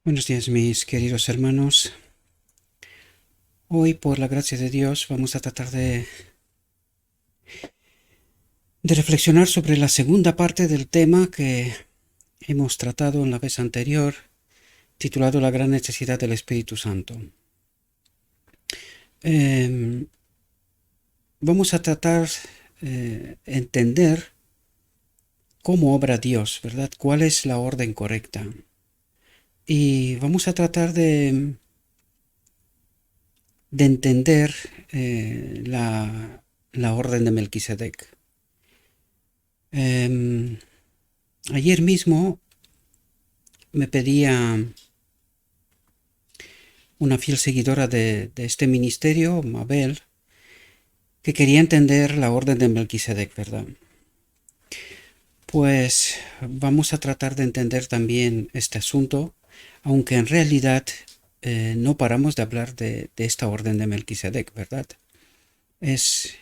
Buenos días, mis queridos hermanos. Hoy, por la gracia de Dios, vamos a tratar de reflexionar sobre la segunda parte del tema que hemos tratado en la vez anterior, titulado La gran necesidad del Espíritu Santo. Vamos a tratar entender cómo obra Dios, ¿verdad? ¿Cuál es la orden correcta? Y vamos a tratar de entender la orden de Melquisedec. Ayer mismo me pedía una fiel seguidora de este ministerio, Mabel, que quería entender la orden de Melquisedec, ¿verdad? Pues vamos a tratar de entender también este asunto, aunque en realidad no paramos de hablar de esta orden de Melquisedec, ¿verdad? Es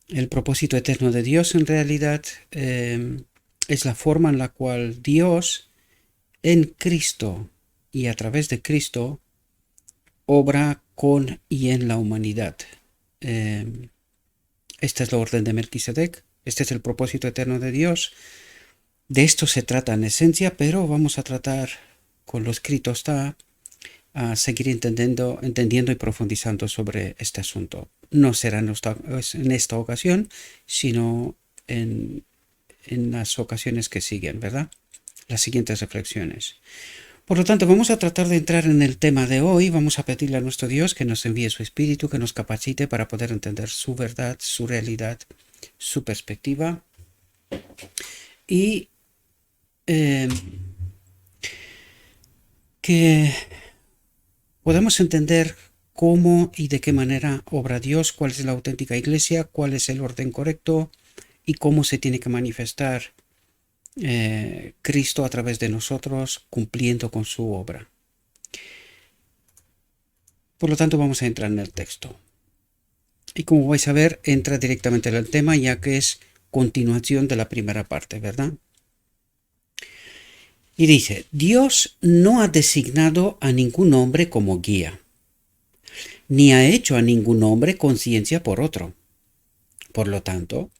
el propósito eterno de Dios en realidad, es la forma en la cual Dios en Cristo y a través de Cristo obra con y en la humanidad. Esta es la orden de Melquisedec, este es el propósito eterno de Dios. De esto se trata en esencia, pero vamos a tratar, con lo escrito está, a seguir entendiendo y profundizando sobre este asunto. No será en esta ocasión, sino en las ocasiones que siguen, ¿verdad? Las siguientes reflexiones. Por lo tanto, vamos a tratar de entrar en el tema de hoy. Vamos a pedirle a nuestro Dios que nos envíe su Espíritu, que nos capacite para poder entender su verdad, su realidad, su perspectiva. Y que podamos entender cómo y de qué manera obra Dios, cuál es la auténtica iglesia, cuál es el orden correcto y cómo se tiene que manifestar Cristo a través de nosotros cumpliendo con su obra. Por lo tanto, vamos a entrar en el texto. Y como vais a ver, entra directamente en el tema, ya que es continuación de la primera parte, ¿verdad? Y dice, Dios no ha designado a ningún hombre como guía, ni ha hecho a ningún hombre conciencia por otro. Por lo tanto,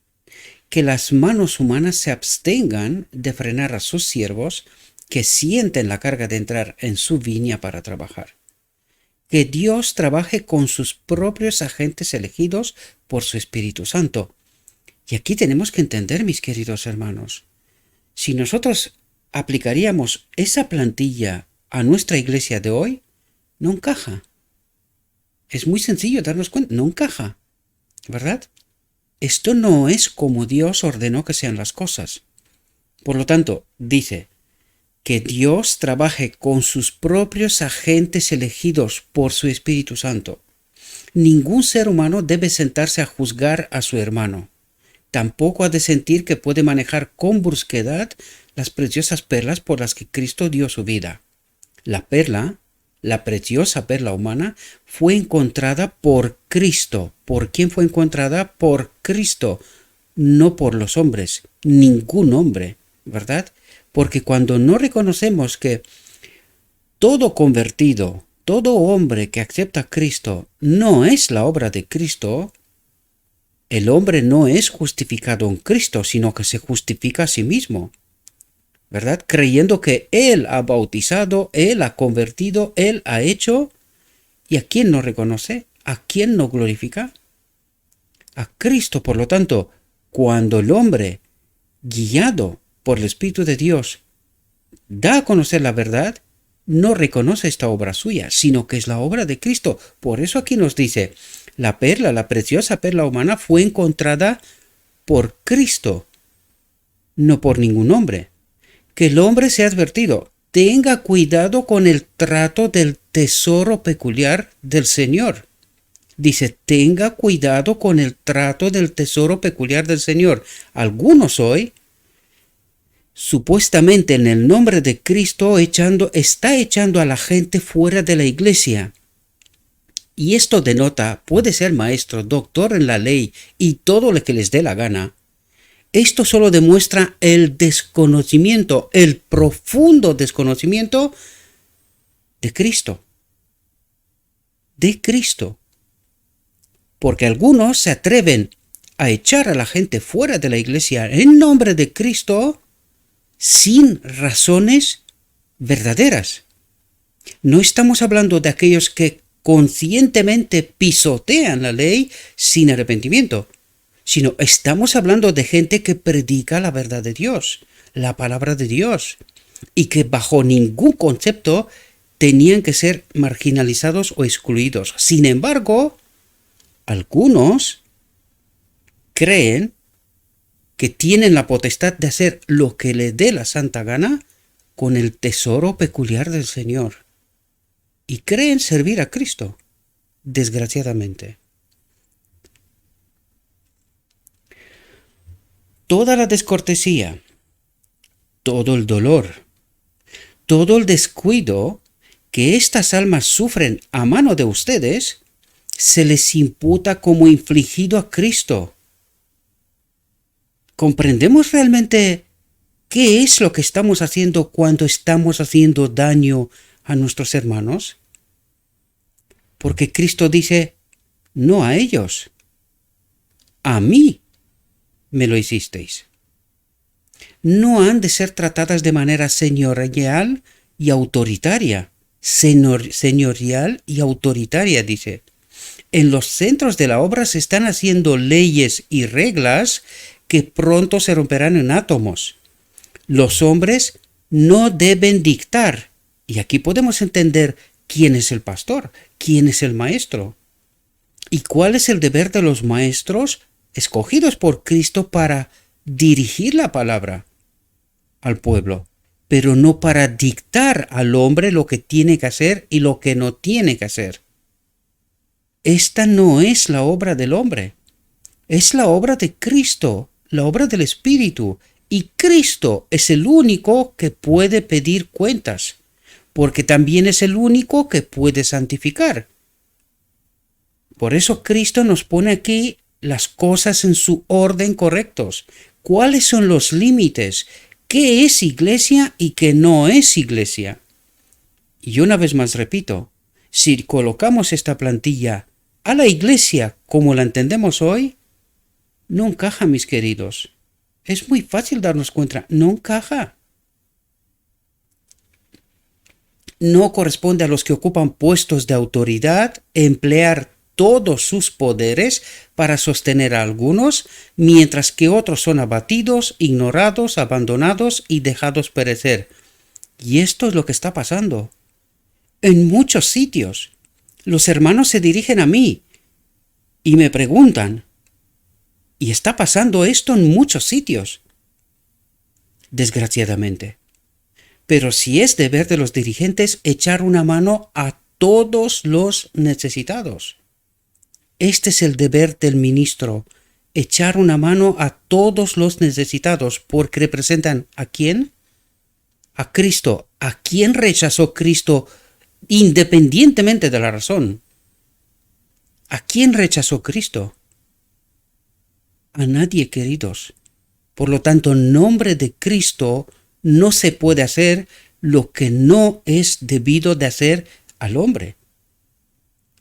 que las manos humanas se abstengan de frenar a sus siervos que sienten la carga de entrar en su viña para trabajar. Que Dios trabaje con sus propios agentes elegidos por su Espíritu Santo. Y aquí tenemos que entender, mis queridos hermanos, si nosotros aplicaríamos esa plantilla a nuestra iglesia de hoy, no encaja. Es muy sencillo darnos cuenta, no encaja, ¿verdad? Esto no es como Dios ordenó que sean las cosas. Por lo tanto, dice que Dios trabaje con sus propios agentes elegidos por su Espíritu Santo. Ningún ser humano debe sentarse a juzgar a su hermano. Tampoco ha de sentir que puede manejar con brusquedad las preciosas perlas por las que Cristo dio su vida. La perla, la preciosa perla humana, fue encontrada por Cristo. ¿Por quién fue encontrada? Por Cristo, no por los hombres, ningún hombre, ¿verdad? Porque cuando no reconocemos que todo convertido, todo hombre que acepta a Cristo no es la obra de Cristo, el hombre no es justificado en Cristo, sino que se justifica a sí mismo, ¿verdad? Creyendo que Él ha bautizado, Él ha convertido, Él ha hecho. ¿Y a quién no reconoce? ¿A quién no glorifica? A Cristo. Por lo tanto, cuando el hombre, guiado por el Espíritu de Dios, da a conocer la verdad, no reconoce esta obra suya, sino que es la obra de Cristo. Por eso aquí nos dice, la perla, la preciosa perla humana fue encontrada por Cristo, no por ningún hombre. Que el hombre sea advertido, tenga cuidado con el trato del tesoro peculiar del Señor. Dice, tenga cuidado con el trato del tesoro peculiar del Señor. Algunos hoy, supuestamente en el nombre de Cristo, está echando a la gente fuera de la iglesia. Y esto denota, puede ser maestro, doctor en la ley y todo lo que les dé la gana. Esto solo demuestra el desconocimiento, el profundo desconocimiento de Cristo. De Cristo. Porque algunos se atreven a echar a la gente fuera de la iglesia en nombre de Cristo sin razones verdaderas. No estamos hablando de aquellos que conscientemente pisotean la ley sin arrepentimiento, sino estamos hablando de gente que predica la verdad de Dios, la palabra de Dios, y que bajo ningún concepto tenían que ser marginalizados o excluidos. Sin embargo, algunos creen que tienen la potestad de hacer lo que les dé la santa gana con el tesoro peculiar del Señor. Y creen servir a Cristo, desgraciadamente. Toda la descortesía, todo el dolor, todo el descuido que estas almas sufren a mano de ustedes, se les imputa como infligido a Cristo. ¿Comprendemos realmente qué es lo que estamos haciendo cuando estamos haciendo daño a nuestros hermanos? Porque Cristo dice, no a ellos, a mí me lo hicisteis. No han de ser tratadas de manera señorial y autoritaria. Señorial y autoritaria, dice. En los centros de la obra se están haciendo leyes y reglas que pronto se romperán en átomos. Los hombres no deben dictar. Y aquí podemos entender quién es el pastor, quién es el maestro. ¿Y cuál es el deber de los maestros escogidos por Cristo para dirigir la palabra al pueblo, pero no para dictar al hombre lo que tiene que hacer y lo que no tiene que hacer? Esta no es la obra del hombre, es la obra de Cristo, la obra del Espíritu, y Cristo es el único que puede pedir cuentas, porque también es el único que puede santificar. Por eso Cristo nos pone aquí las cosas en su orden correctos. ¿Cuáles son los límites? ¿Qué es iglesia y qué no es iglesia? Y una vez más repito, si colocamos esta plantilla a la iglesia como la entendemos hoy, no encaja, mis queridos. Es muy fácil darnos cuenta, no encaja. No corresponde a los que ocupan puestos de autoridad emplear todos sus poderes para sostener a algunos, mientras que otros son abatidos, ignorados, abandonados y dejados perecer. Y esto es lo que está pasando. En muchos sitios, los hermanos se dirigen a mí y me preguntan, y está pasando esto en muchos sitios, desgraciadamente. Pero si es deber de los dirigentes echar una mano a todos los necesitados. Este es el deber del ministro, echar una mano a todos los necesitados, porque representan ¿a quién? A Cristo. ¿A quién rechazó Cristo independientemente de la razón? ¿A quién rechazó Cristo? A nadie, queridos. Por lo tanto, en nombre de Cristo no se puede hacer lo que no es debido de hacer al hombre.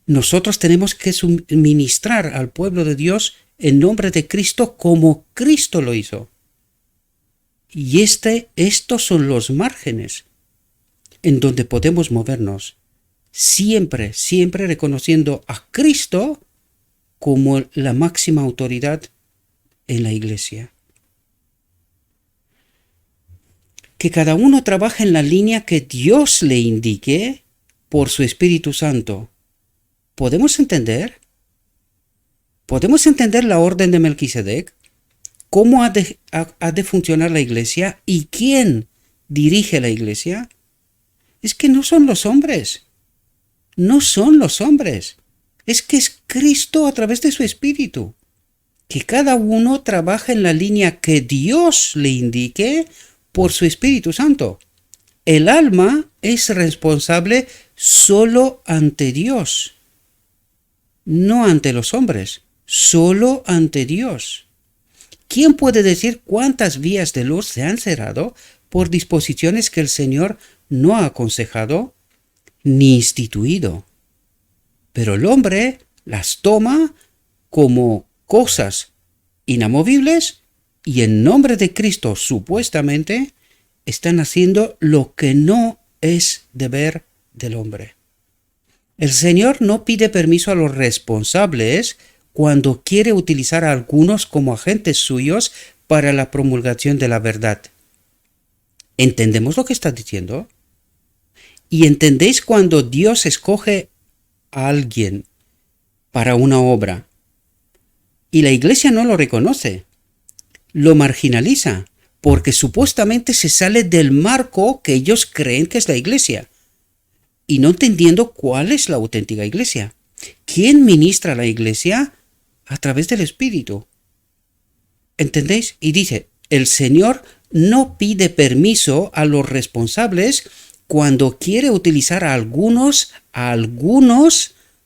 Nosotros tenemos que suministrar al pueblo de Dios en nombre de Cristo como Cristo lo hizo. Y estos son los márgenes en donde podemos movernos, siempre reconociendo a Cristo como la máxima autoridad en la iglesia. Que cada uno trabaje en la línea que Dios le indique por su Espíritu Santo. ¿Podemos entender? ¿Podemos entender la orden de Melquisedec? ¿Cómo ha de funcionar la iglesia? ¿Y quién dirige la iglesia? Es que no son los hombres. No son los hombres. Es que es Cristo a través de su Espíritu. Que cada uno trabaje en la línea que Dios le indique por su Espíritu Santo. El alma es responsable solo ante Dios, no ante los hombres, solo ante Dios. ¿Quién puede decir cuántas vías de luz se han cerrado por disposiciones que el Señor no ha aconsejado? ni instituido. Pero el hombre las toma como cosas inamovibles y en nombre de Cristo supuestamente están haciendo lo que no es deber del hombre. El Señor no pide permiso a los responsables cuando quiere utilizar a algunos como agentes suyos para la promulgación de la verdad. ¿Entendemos lo que está diciendo? ¿Y entendéis cuando Dios escoge a alguien para una obra y la iglesia no lo reconoce, lo marginaliza, porque supuestamente se sale del marco que ellos creen que es la iglesia, y no entendiendo cuál es la auténtica iglesia? ¿Quién ministra la iglesia? A través del Espíritu. ¿Entendéis? Y dice, el Señor no pide permiso a los responsables cuando quiere utilizar a algunos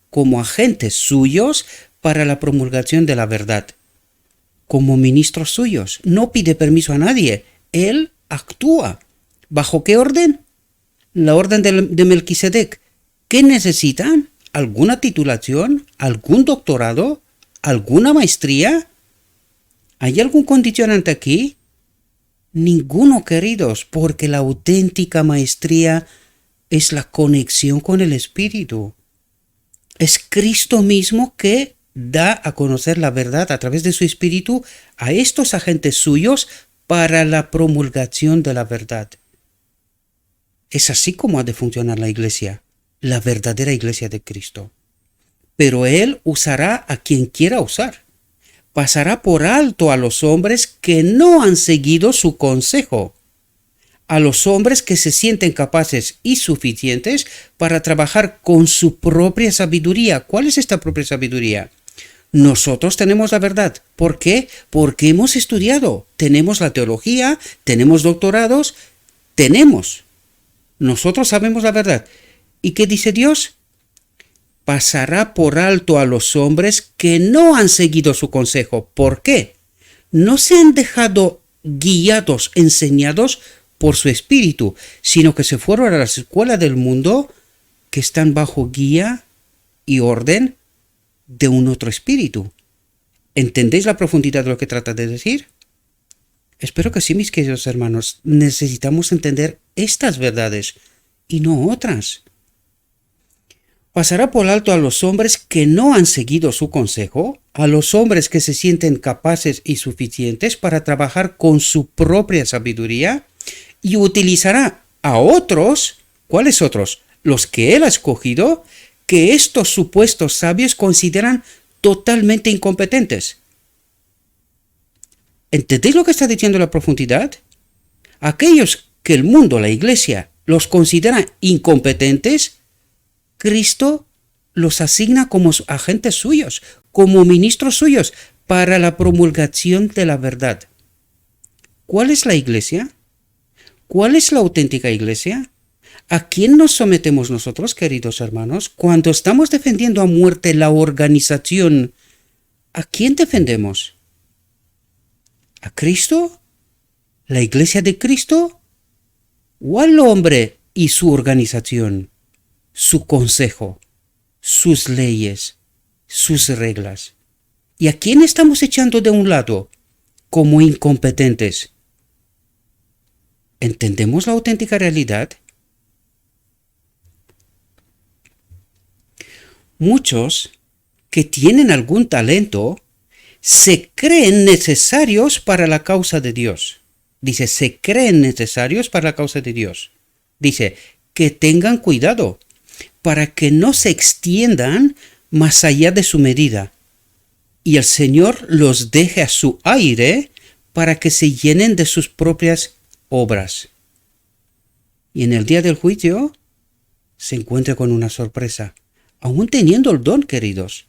como agentes suyos para la promulgación de la verdad. Como ministros suyos. No pide permiso a nadie. Él actúa. ¿Bajo qué orden? La orden de Melquisedec. ¿Qué necesitan? ¿Alguna titulación? ¿Algún doctorado? ¿Alguna maestría? ¿Hay algún condicionante aquí? Ninguno, queridos, porque la auténtica maestría es la conexión con el Espíritu. Es Cristo mismo que da a conocer la verdad a través de su Espíritu a estos agentes suyos para la promulgación de la verdad. Es así como ha de funcionar la iglesia, la verdadera iglesia de Cristo. Pero Él usará a quien quiera usar. Pasará por alto a los hombres que no han seguido su consejo, a los hombres que se sienten capaces y suficientes para trabajar con su propia sabiduría. ¿Cuál es esta propia sabiduría? Nosotros tenemos la verdad. ¿Por qué? Porque hemos estudiado, tenemos la teología, tenemos doctorados, nosotros sabemos la verdad. ¿Y qué dice Dios? Pasará por alto a los hombres que no han seguido su consejo. ¿Por qué? No se han dejado guiados, enseñados por su espíritu, sino que se fueron a las escuelas del mundo que están bajo guía y orden de un otro espíritu. ¿Entendéis la profundidad de lo que trata de decir? Espero que sí, mis queridos hermanos. Necesitamos entender estas verdades y no otras. Pasará por alto a los hombres que no han seguido su consejo, a los hombres que se sienten capaces y suficientes para trabajar con su propia sabiduría, y utilizará a otros. ¿Cuáles otros? Los que Él ha escogido, que estos supuestos sabios consideran totalmente incompetentes. ¿Entendéis lo que está diciendo la profundidad? Aquellos que el mundo, la iglesia, los considera incompetentes, Cristo los asigna como agentes suyos, como ministros suyos, para la promulgación de la verdad. ¿Cuál es la iglesia? ¿Cuál es la auténtica iglesia? ¿A quién nos sometemos nosotros, queridos hermanos? Cuando estamos defendiendo a muerte la organización, ¿a quién defendemos? ¿A Cristo? ¿La iglesia de Cristo? ¿O al hombre y su organización? Su consejo, sus leyes, sus reglas. ¿Y a quién estamos echando de un lado como incompetentes? ¿Entendemos la auténtica realidad? Muchos que tienen algún talento se creen necesarios para la causa de Dios. Dice, se creen necesarios para la causa de Dios. Dice, que tengan cuidado para que no se extiendan más allá de su medida, y el Señor los deje a su aire para que se llenen de sus propias obras. Y en el día del juicio se encuentre con una sorpresa. Aún teniendo el don, queridos,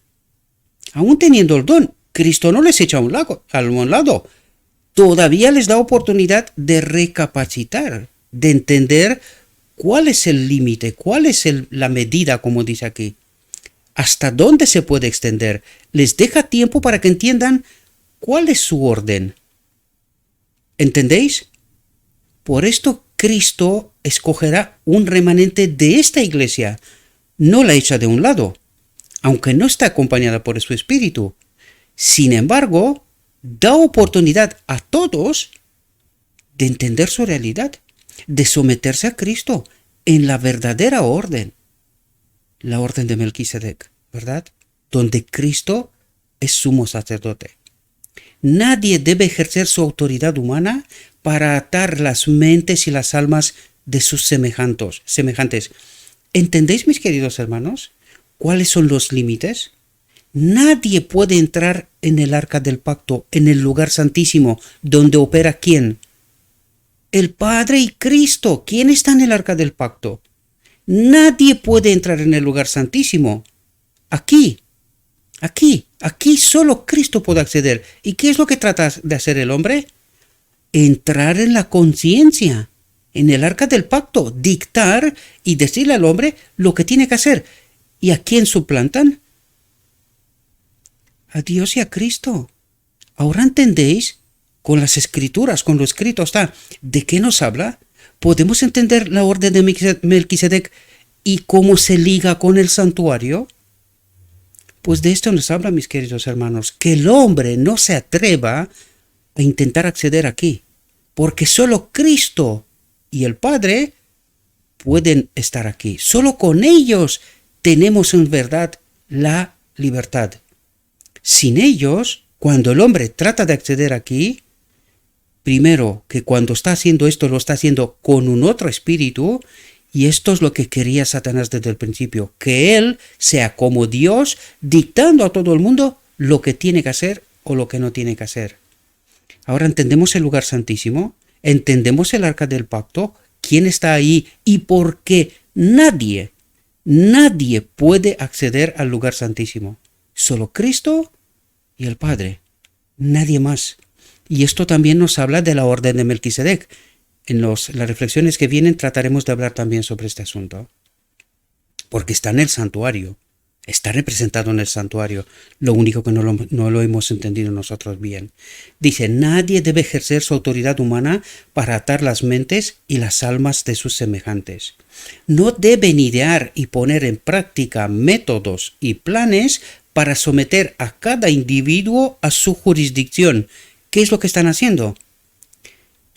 aún teniendo el don, Cristo no les echa a un lado. Todavía les da oportunidad de recapacitar, de entender cuál es el límite, cuál es la medida, como dice aquí. ¿Hasta dónde se puede extender? Les deja tiempo para que entiendan cuál es su orden. ¿Entendéis? Por esto Cristo escogerá un remanente de esta iglesia, no la echa de un lado, aunque no está acompañada por su espíritu. Sin embargo, da oportunidad a todos de entender su realidad, de someterse a Cristo en la verdadera orden, la orden de Melquisedec, ¿verdad? Donde Cristo es sumo sacerdote. Nadie debe ejercer su autoridad humana para atar las mentes y las almas de sus semejantes. ¿Entendéis, mis queridos hermanos, cuáles son los límites? Nadie puede entrar en el arca del pacto, en el lugar santísimo, donde opera ¿quién? El Padre y Cristo. ¿Quién está en el arca del pacto? Nadie puede entrar en el lugar santísimo. Aquí solo Cristo puede acceder. ¿Y qué es lo que trata de hacer el hombre? Entrar en la conciencia, en el arca del pacto, dictar y decirle al hombre lo que tiene que hacer. ¿Y a quién suplantan? A Dios y a Cristo. ¿Ahora entendéis? Con las escrituras, con lo escrito está. ¿De qué nos habla? ¿Podemos entender la orden de Melquisedec y cómo se liga con el santuario? Pues de esto nos habla, mis queridos hermanos, que el hombre no se atreva a intentar acceder aquí, porque solo Cristo y el Padre pueden estar aquí. Solo con ellos tenemos en verdad la libertad. Sin ellos, cuando el hombre trata de acceder aquí, primero que cuando está haciendo esto lo está haciendo con un otro espíritu, y esto es lo que quería Satanás desde el principio, que él sea como Dios dictando a todo el mundo lo que tiene que hacer o lo que no tiene que hacer. Ahora entendemos el lugar santísimo, entendemos el arca del pacto, quién está ahí y por qué nadie puede acceder al lugar santísimo. Solo Cristo y el Padre, nadie más. Y esto también nos habla de la orden de Melquisedec. En las reflexiones que vienen trataremos de hablar también sobre este asunto. Porque está en el santuario, está representado en el santuario. Lo único que no lo hemos entendido nosotros bien. Dice, nadie debe ejercer su autoridad humana para atar las mentes y las almas de sus semejantes. No deben idear y poner en práctica métodos y planes para someter a cada individuo a su jurisdicción. ¿Qué es lo que están haciendo?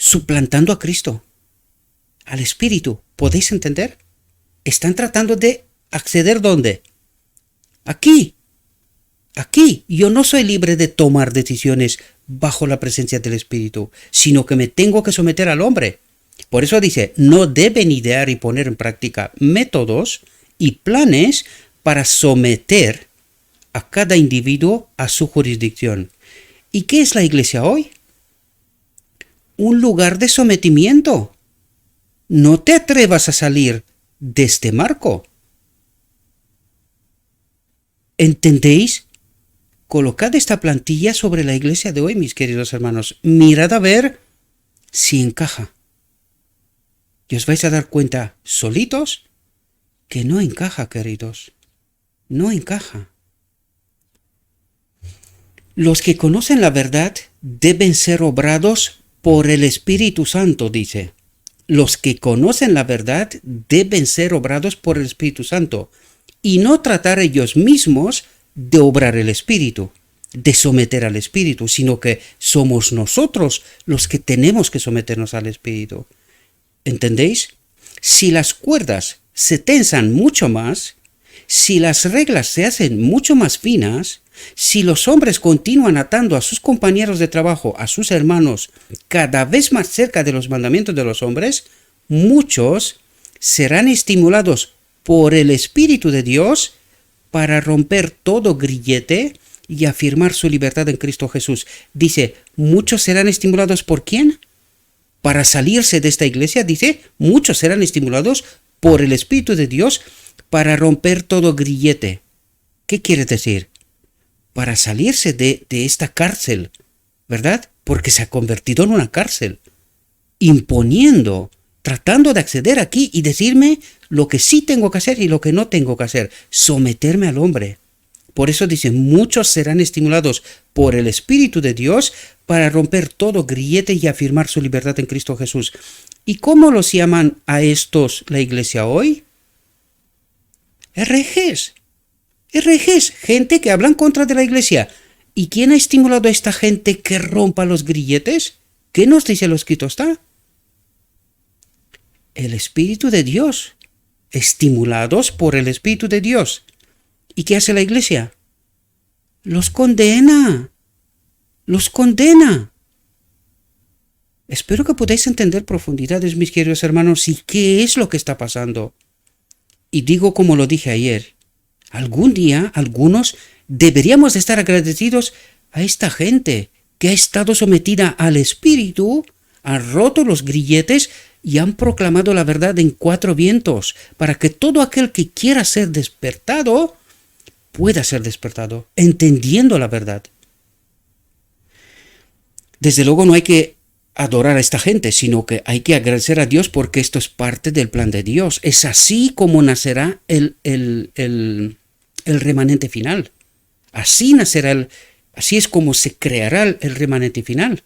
Suplantando a Cristo, al Espíritu. ¿Podéis entender? Están tratando de acceder ¿dónde? Aquí. Yo no soy libre de tomar decisiones bajo la presencia del Espíritu, sino que me tengo que someter al hombre. Por eso dice, no deben idear y poner en práctica métodos y planes para someter a cada individuo a su jurisdicción. ¿Y qué es la iglesia hoy? Un lugar de sometimiento. No te atrevas a salir de este marco. ¿Entendéis? Colocad esta plantilla sobre la iglesia de hoy, mis queridos hermanos. Mirad a ver si encaja. Y os vais a dar cuenta, solitos, que no encaja, queridos. No encaja. Los que conocen la verdad deben ser obrados por el Espíritu Santo, dice. Los que conocen la verdad deben ser obrados por el Espíritu Santo y no tratar ellos mismos de obrar el Espíritu, de someter al Espíritu, sino que somos nosotros los que tenemos que someternos al Espíritu. ¿Entendéis? Si las cuerdas se tensan mucho más, si las reglas se hacen mucho más finas, si los hombres continúan atando a sus compañeros de trabajo, a sus hermanos, cada vez más cerca de los mandamientos de los hombres, muchos serán estimulados por el Espíritu de Dios para romper todo grillete y afirmar su libertad en Cristo Jesús. Dice, muchos serán estimulados ¿por quién? Para salirse de esta iglesia, dice, muchos serán estimulados por el Espíritu de Dios para romper todo grillete. ¿Qué quiere decir? Para salirse de esta cárcel, ¿verdad? Porque se ha convertido en una cárcel, imponiendo, tratando de acceder aquí y decirme lo que sí tengo que hacer y lo que no tengo que hacer, someterme al hombre. Por eso dice, muchos serán estimulados por el Espíritu de Dios para romper todo grillete y afirmar su libertad en Cristo Jesús. ¿Y cómo los llaman a estos la iglesia hoy? Herejes. Herejes, gente que hablan contra de la iglesia. ¿Y quién ha estimulado a esta gente que rompa los grilletes? ¿Qué nos dice lo escrito está? El Espíritu de Dios. Estimulados por el Espíritu de Dios. ¿Y qué hace la iglesia? Los condena. Los condena. Espero que podáis entender profundidades, mis queridos hermanos, y qué es lo que está pasando. Y digo como lo dije ayer, algún día, algunos, deberíamos de estar agradecidos a esta gente que ha estado sometida al Espíritu, ha roto los grilletes y han proclamado la verdad en 4 vientos, para que todo aquel que quiera ser despertado, pueda ser despertado, entendiendo la verdad. Desde luego no hay que adorar a esta gente, sino que hay que agradecer a Dios porque esto es parte del plan de Dios. Es así como nacerá el remanente final. Así nacerá, así es como se creará el remanente final.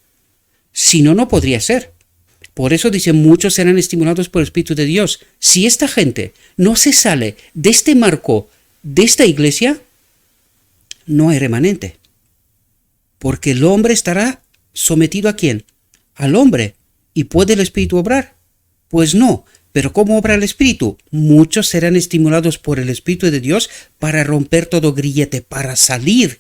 Si no, no podría ser. Por eso dice, muchos serán estimulados por el Espíritu de Dios. Si esta gente no se sale de este marco, de esta iglesia, no hay remanente. Porque el hombre estará sometido ¿a quién? Al hombre. ¿Y puede el Espíritu obrar? Pues no. Pero ¿cómo obra el Espíritu? Muchos serán estimulados por el Espíritu de Dios para romper todo grillete, para salir,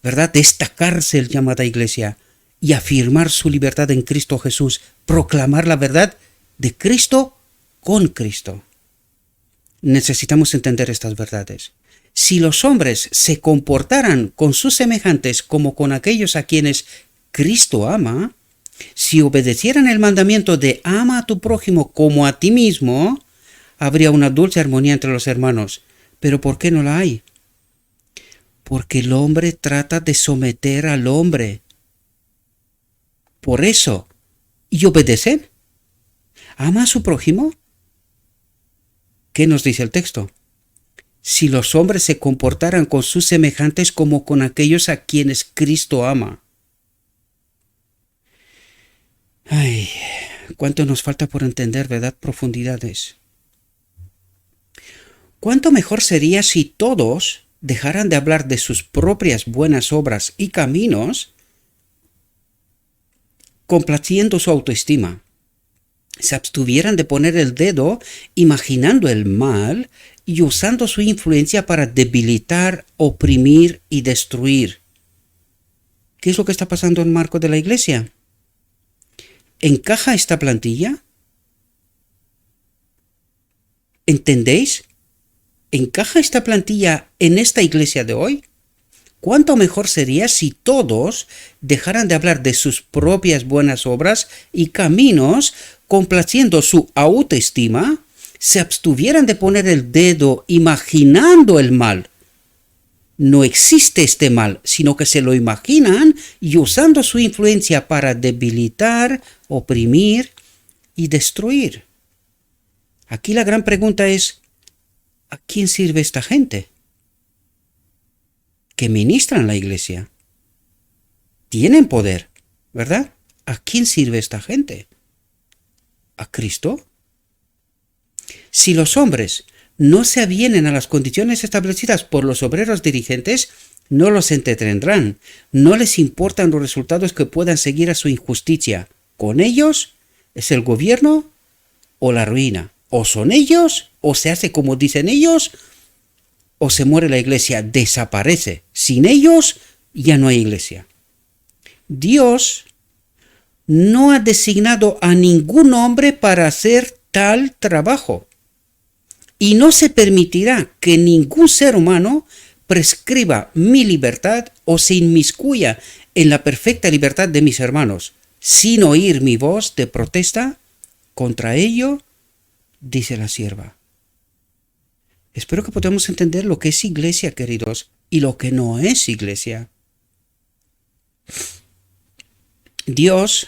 ¿verdad?, de esta cárcel llamada iglesia y afirmar su libertad en Cristo Jesús, proclamar la verdad de Cristo con Cristo. Necesitamos entender estas verdades. Si los hombres se comportaran con sus semejantes como con aquellos a quienes Cristo ama, si obedecieran el mandamiento de ama a tu prójimo como a ti mismo, habría una dulce armonía entre los hermanos. ¿Pero por qué no la hay? Porque el hombre trata de someter al hombre. Por eso, ¿y obedecen? ¿Ama a su prójimo? ¿Qué nos dice el texto? Si los hombres se comportaran con sus semejantes como con aquellos a quienes Cristo ama. Ay, cuánto nos falta por entender, ¿verdad? Profundidades. ¿Cuánto mejor sería si todos dejaran de hablar de sus propias buenas obras y caminos, complaciendo su autoestima? Se abstuvieran de poner el dedo imaginando el mal y usando su influencia para debilitar, oprimir y destruir. ¿Qué es lo que está pasando en el marco de la iglesia? ¿Encaja esta plantilla? ¿Entendéis? ¿Encaja esta plantilla en esta iglesia de hoy? ¿Cuánto mejor sería si todos dejaran de hablar de sus propias buenas obras y caminos, complaciendo su autoestima, se abstuvieran de poner el dedo imaginando el mal? No existe este mal, sino que se lo imaginan y usando su influencia para debilitar, oprimir y destruir. Aquí la gran pregunta es, ¿a quién sirve esta gente? Que ministran la iglesia. Tienen poder, ¿verdad? ¿A quién sirve esta gente? ¿A Cristo? Si los hombres no se avienen a las condiciones establecidas por los obreros dirigentes, no los entretendrán, no les importan los resultados que puedan seguir a su injusticia. Con ellos es el gobierno o la ruina. O son ellos, o se hace como dicen ellos, o se muere la iglesia, desaparece. Sin ellos ya no hay iglesia. Dios no ha designado a ningún hombre para hacer tal trabajo. Y no se permitirá que ningún ser humano prescriba mi libertad o se inmiscuya en la perfecta libertad de mis hermanos, sin oír mi voz de protesta contra ello, dice la sierva. Espero que podamos entender lo que es iglesia, queridos, y lo que no es iglesia. Dios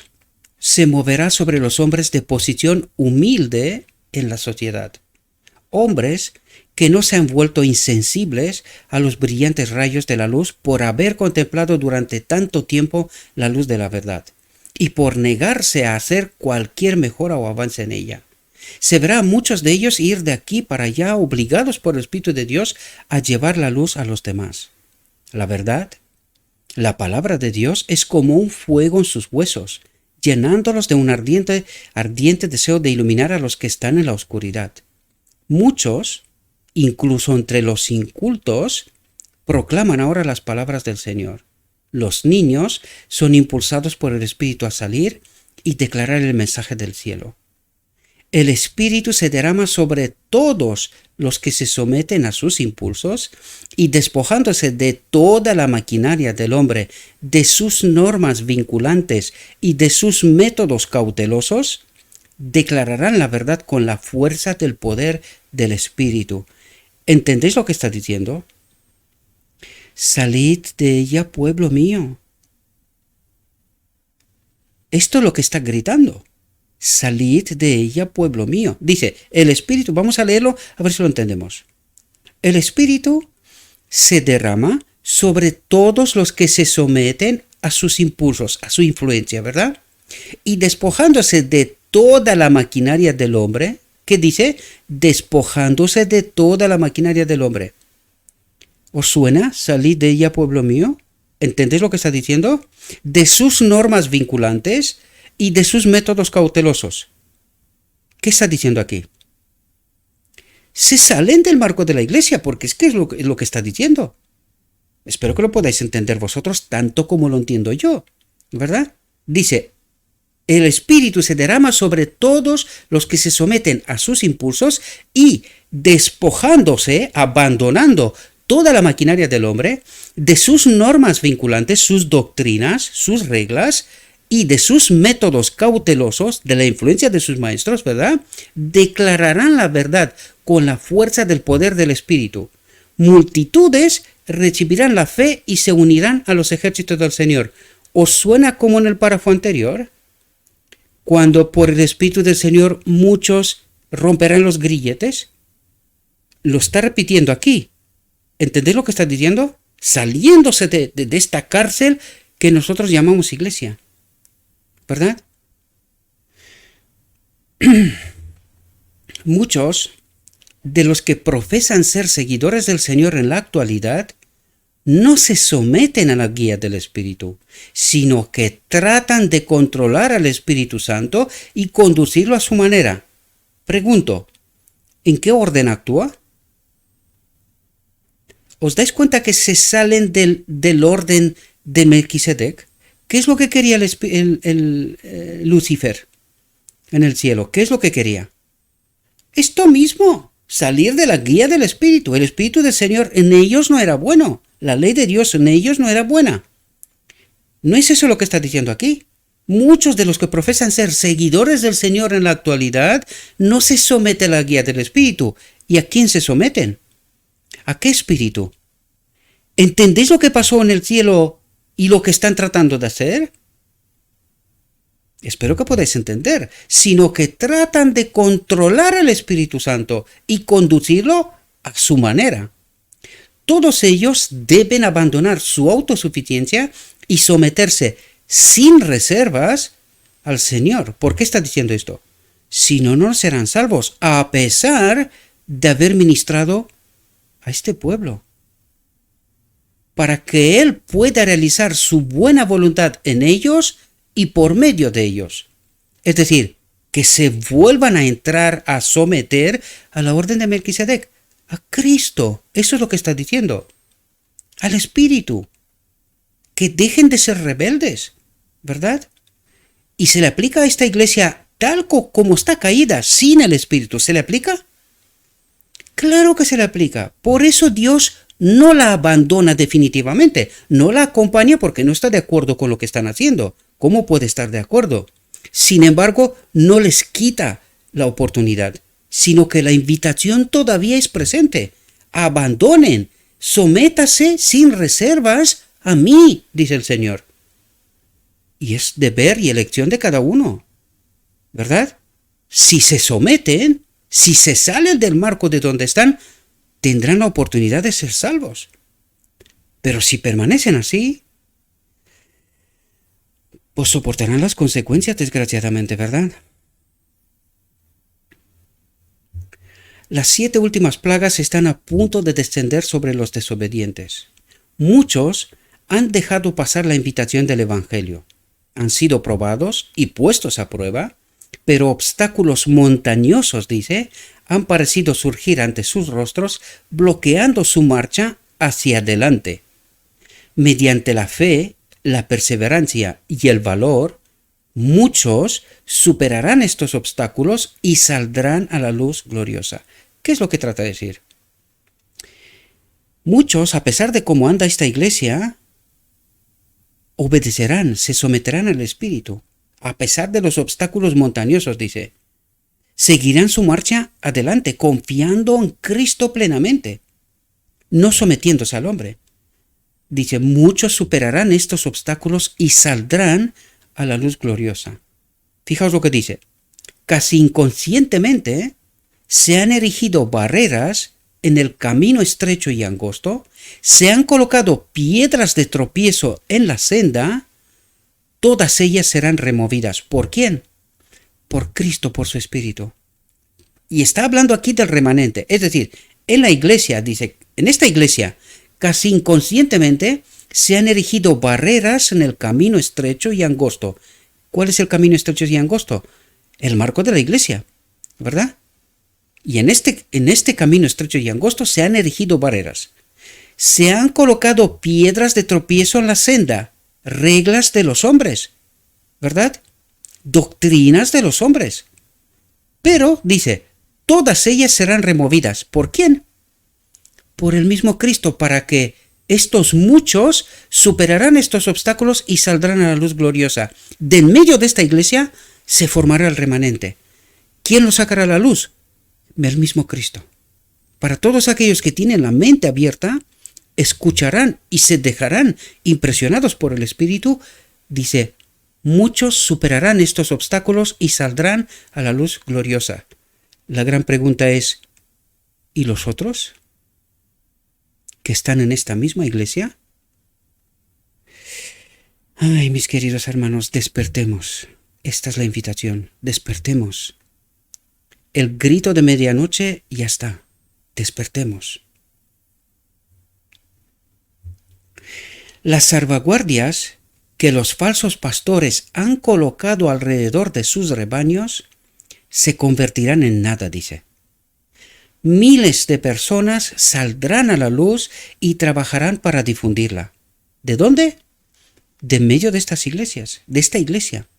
se moverá sobre los hombres de posición humilde en la sociedad. Hombres que no se han vuelto insensibles a los brillantes rayos de la luz por haber contemplado durante tanto tiempo la luz de la verdad. y por negarse a hacer cualquier mejora o avance en ella. Se verá a muchos de ellos ir de aquí para allá obligados por el Espíritu de Dios a llevar la luz a los demás. La verdad, la palabra de Dios es como un fuego en sus huesos, llenándolos de un ardiente deseo de iluminar a los que están en la oscuridad. Muchos, incluso entre los incultos, proclaman ahora las palabras del Señor. Los niños son impulsados por el Espíritu a salir y declarar el mensaje del cielo. El Espíritu se derrama sobre todos los que se someten a sus impulsos y despojándose de toda la maquinaria del hombre, de sus normas vinculantes y de sus métodos cautelosos, declararán la verdad con la fuerza del poder del Espíritu. ¿Entendéis lo que está diciendo? Salid de ella, pueblo mío. Esto es lo que está gritando. Salid de ella, pueblo mío. Dice, el Espíritu, vamos a leerlo a ver si lo entendemos. El Espíritu se derrama sobre todos los que se someten a sus impulsos, a su influencia, ¿verdad? Y despojándose de toda la maquinaria del hombre, ¿qué dice? Despojándose de toda la maquinaria del hombre. ¿Os suena? Salid de ella, pueblo mío. ¿Entendéis lo que está diciendo? De sus normas vinculantes y de sus métodos cautelosos. ¿Qué está diciendo aquí? Se salen del marco de la iglesia, porque es que es lo que está diciendo. Espero que lo podáis entender vosotros tanto como lo entiendo yo, ¿verdad? Dice, el Espíritu se derrama sobre todos los que se someten a sus impulsos y despojándose, abandonando toda la maquinaria del hombre, de sus normas vinculantes, sus doctrinas, sus reglas, y de sus métodos cautelosos, de la influencia de sus maestros, ¿verdad? Declararán la verdad con la fuerza del poder del Espíritu. Multitudes recibirán la fe y se unirán a los ejércitos del Señor. ¿Os suena como en el párrafo anterior? Cuando por el Espíritu del Señor muchos romperán los grilletes. Lo está repitiendo aquí. ¿Entendéis lo que está diciendo? Saliéndose de esta cárcel que nosotros llamamos iglesia. ¿Verdad? Muchos de los que profesan ser seguidores del Señor en la actualidad no se someten a la guía del Espíritu, sino que tratan de controlar al Espíritu Santo y conducirlo a su manera. Pregunto, ¿en qué orden actúa? ¿Os dais cuenta que se salen del orden de Melquisedec? ¿Qué es lo que quería Lucifer en el cielo? ¿Qué es lo que quería? Esto mismo, salir de la guía del Espíritu. El Espíritu del Señor en ellos no era bueno. La ley de Dios en ellos no era buena. ¿No es eso lo que está diciendo aquí? Muchos de los que profesan ser seguidores del Señor en la actualidad no se someten a la guía del Espíritu. ¿Y a quién se someten? ¿A qué espíritu? ¿Entendéis lo que pasó en el cielo y lo que están tratando de hacer? Espero que podáis entender, sino que tratan de controlar al Espíritu Santo y conducirlo a su manera. Todos ellos deben abandonar su autosuficiencia y someterse sin reservas al Señor. ¿Por qué está diciendo esto? Si no, no serán salvos, a pesar de haber ministrado a este pueblo, para que Él pueda realizar su buena voluntad en ellos y por medio de ellos. Es decir, que se vuelvan a entrar a someter a la orden de Melquisedec, a Cristo. Eso es lo que está diciendo. Al Espíritu. Que dejen de ser rebeldes, ¿verdad? Y se le aplica a esta iglesia tal como está caída, sin el Espíritu. ¿Se le aplica? Claro que se le aplica. Por eso Dios no la abandona definitivamente. No la acompaña porque no está de acuerdo con lo que están haciendo. ¿Cómo puede estar de acuerdo? Sin embargo, no les quita la oportunidad, sino que la invitación todavía es presente. Abandonen, sométase sin reservas a mí, dice el Señor. Y es deber y elección de cada uno, ¿verdad? Si se someten, si se salen del marco de donde están, tendrán la oportunidad de ser salvos. Pero si permanecen así, pues soportarán las consecuencias, desgraciadamente, ¿verdad? Las 7 últimas plagas están a punto de descender sobre los desobedientes. Muchos han dejado pasar la invitación del Evangelio. Han sido probados y puestos a prueba, pero obstáculos montañosos, dice, han parecido surgir ante sus rostros, bloqueando su marcha hacia adelante. Mediante la fe, la perseverancia y el valor, muchos superarán estos obstáculos y saldrán a la luz gloriosa. ¿Qué es lo que trata de decir? Muchos, a pesar de cómo anda esta iglesia, obedecerán, se someterán al Espíritu, a pesar de los obstáculos montañosos, dice. Seguirán su marcha adelante, confiando en Cristo plenamente, no sometiéndose al hombre. Dice, muchos superarán estos obstáculos y saldrán a la luz gloriosa. Fijaos lo que dice. Casi inconscientemente se han erigido barreras en el camino estrecho y angosto, se han colocado piedras de tropiezo en la senda, todas ellas serán removidas. ¿Por quién? Por Cristo, por su Espíritu. Y está hablando aquí del remanente, es decir, en la iglesia, dice, en esta iglesia, casi inconscientemente se han erigido barreras en el camino estrecho y angosto. ¿Cuál es el camino estrecho y angosto? El marco de la iglesia, ¿verdad? Y en este camino estrecho y angosto se han erigido barreras. Se han colocado piedras de tropiezo en la senda, reglas de los hombres, ¿verdad? Doctrinas de los hombres. Pero, dice, todas ellas serán removidas. ¿Por quién? Por el mismo Cristo, para que estos muchos superarán estos obstáculos y saldrán a la luz gloriosa. De en medio de esta iglesia se formará el remanente. ¿Quién lo sacará a la luz? El mismo Cristo. Para todos aquellos que tienen la mente abierta, escucharán y se dejarán impresionados por el Espíritu, dice, muchos superarán estos obstáculos y saldrán a la luz gloriosa. La gran pregunta es, ¿y los otros que están en esta misma iglesia? Ay, mis queridos hermanos, despertemos. Esta es la invitación, despertemos. El grito de medianoche ya está. Despertemos. Las salvaguardias que los falsos pastores han colocado alrededor de sus rebaños se convertirán en nada, dice. Miles de personas saldrán a la luz y trabajarán para difundirla. ¿De dónde? De en medio de estas iglesias, de esta iglesia.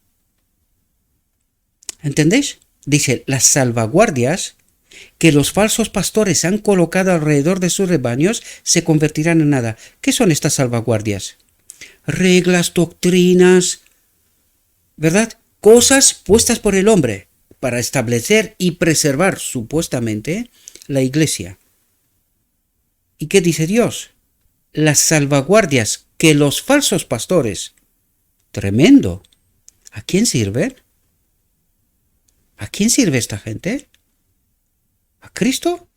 ¿Entendéis? Dice, las salvaguardias que los falsos pastores han colocado alrededor de sus rebaños se convertirán en nada. ¿Qué son estas salvaguardias? Reglas, doctrinas, ¿verdad? Cosas puestas por el hombre para establecer y preservar supuestamente la iglesia. ¿Y qué dice Dios? Las salvaguardias que los falsos pastores, tremendo, ¿a quién sirven? ¿A quién sirve esta gente? ¿A Cristo?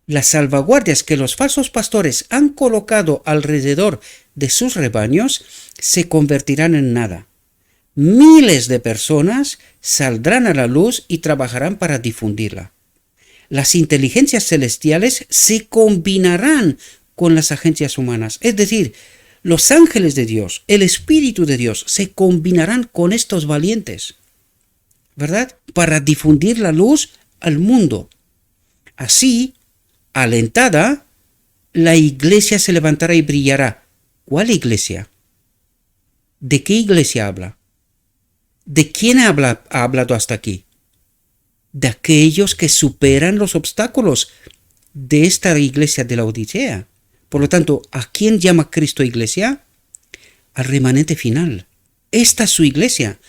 Las salvaguardias que los falsos pastores han colocado alrededor de sus rebaños se convertirán en nada. Miles de personas saldrán a la luz y trabajarán para difundirla. Las inteligencias celestiales se combinarán con las agencias humanas, es decir, los ángeles de Dios, el Espíritu de Dios, se combinarán con estos valientes, ¿verdad? Para difundir la luz al mundo. Así, alentada, la iglesia se levantará y brillará. ¿Cuál iglesia? ¿De qué iglesia habla? ¿De quién ha hablado hasta aquí? De aquellos que superan los obstáculos de esta iglesia de la Odisea. Por lo tanto, ¿a quién llama Cristo iglesia? Al remanente final. Esta es su iglesia.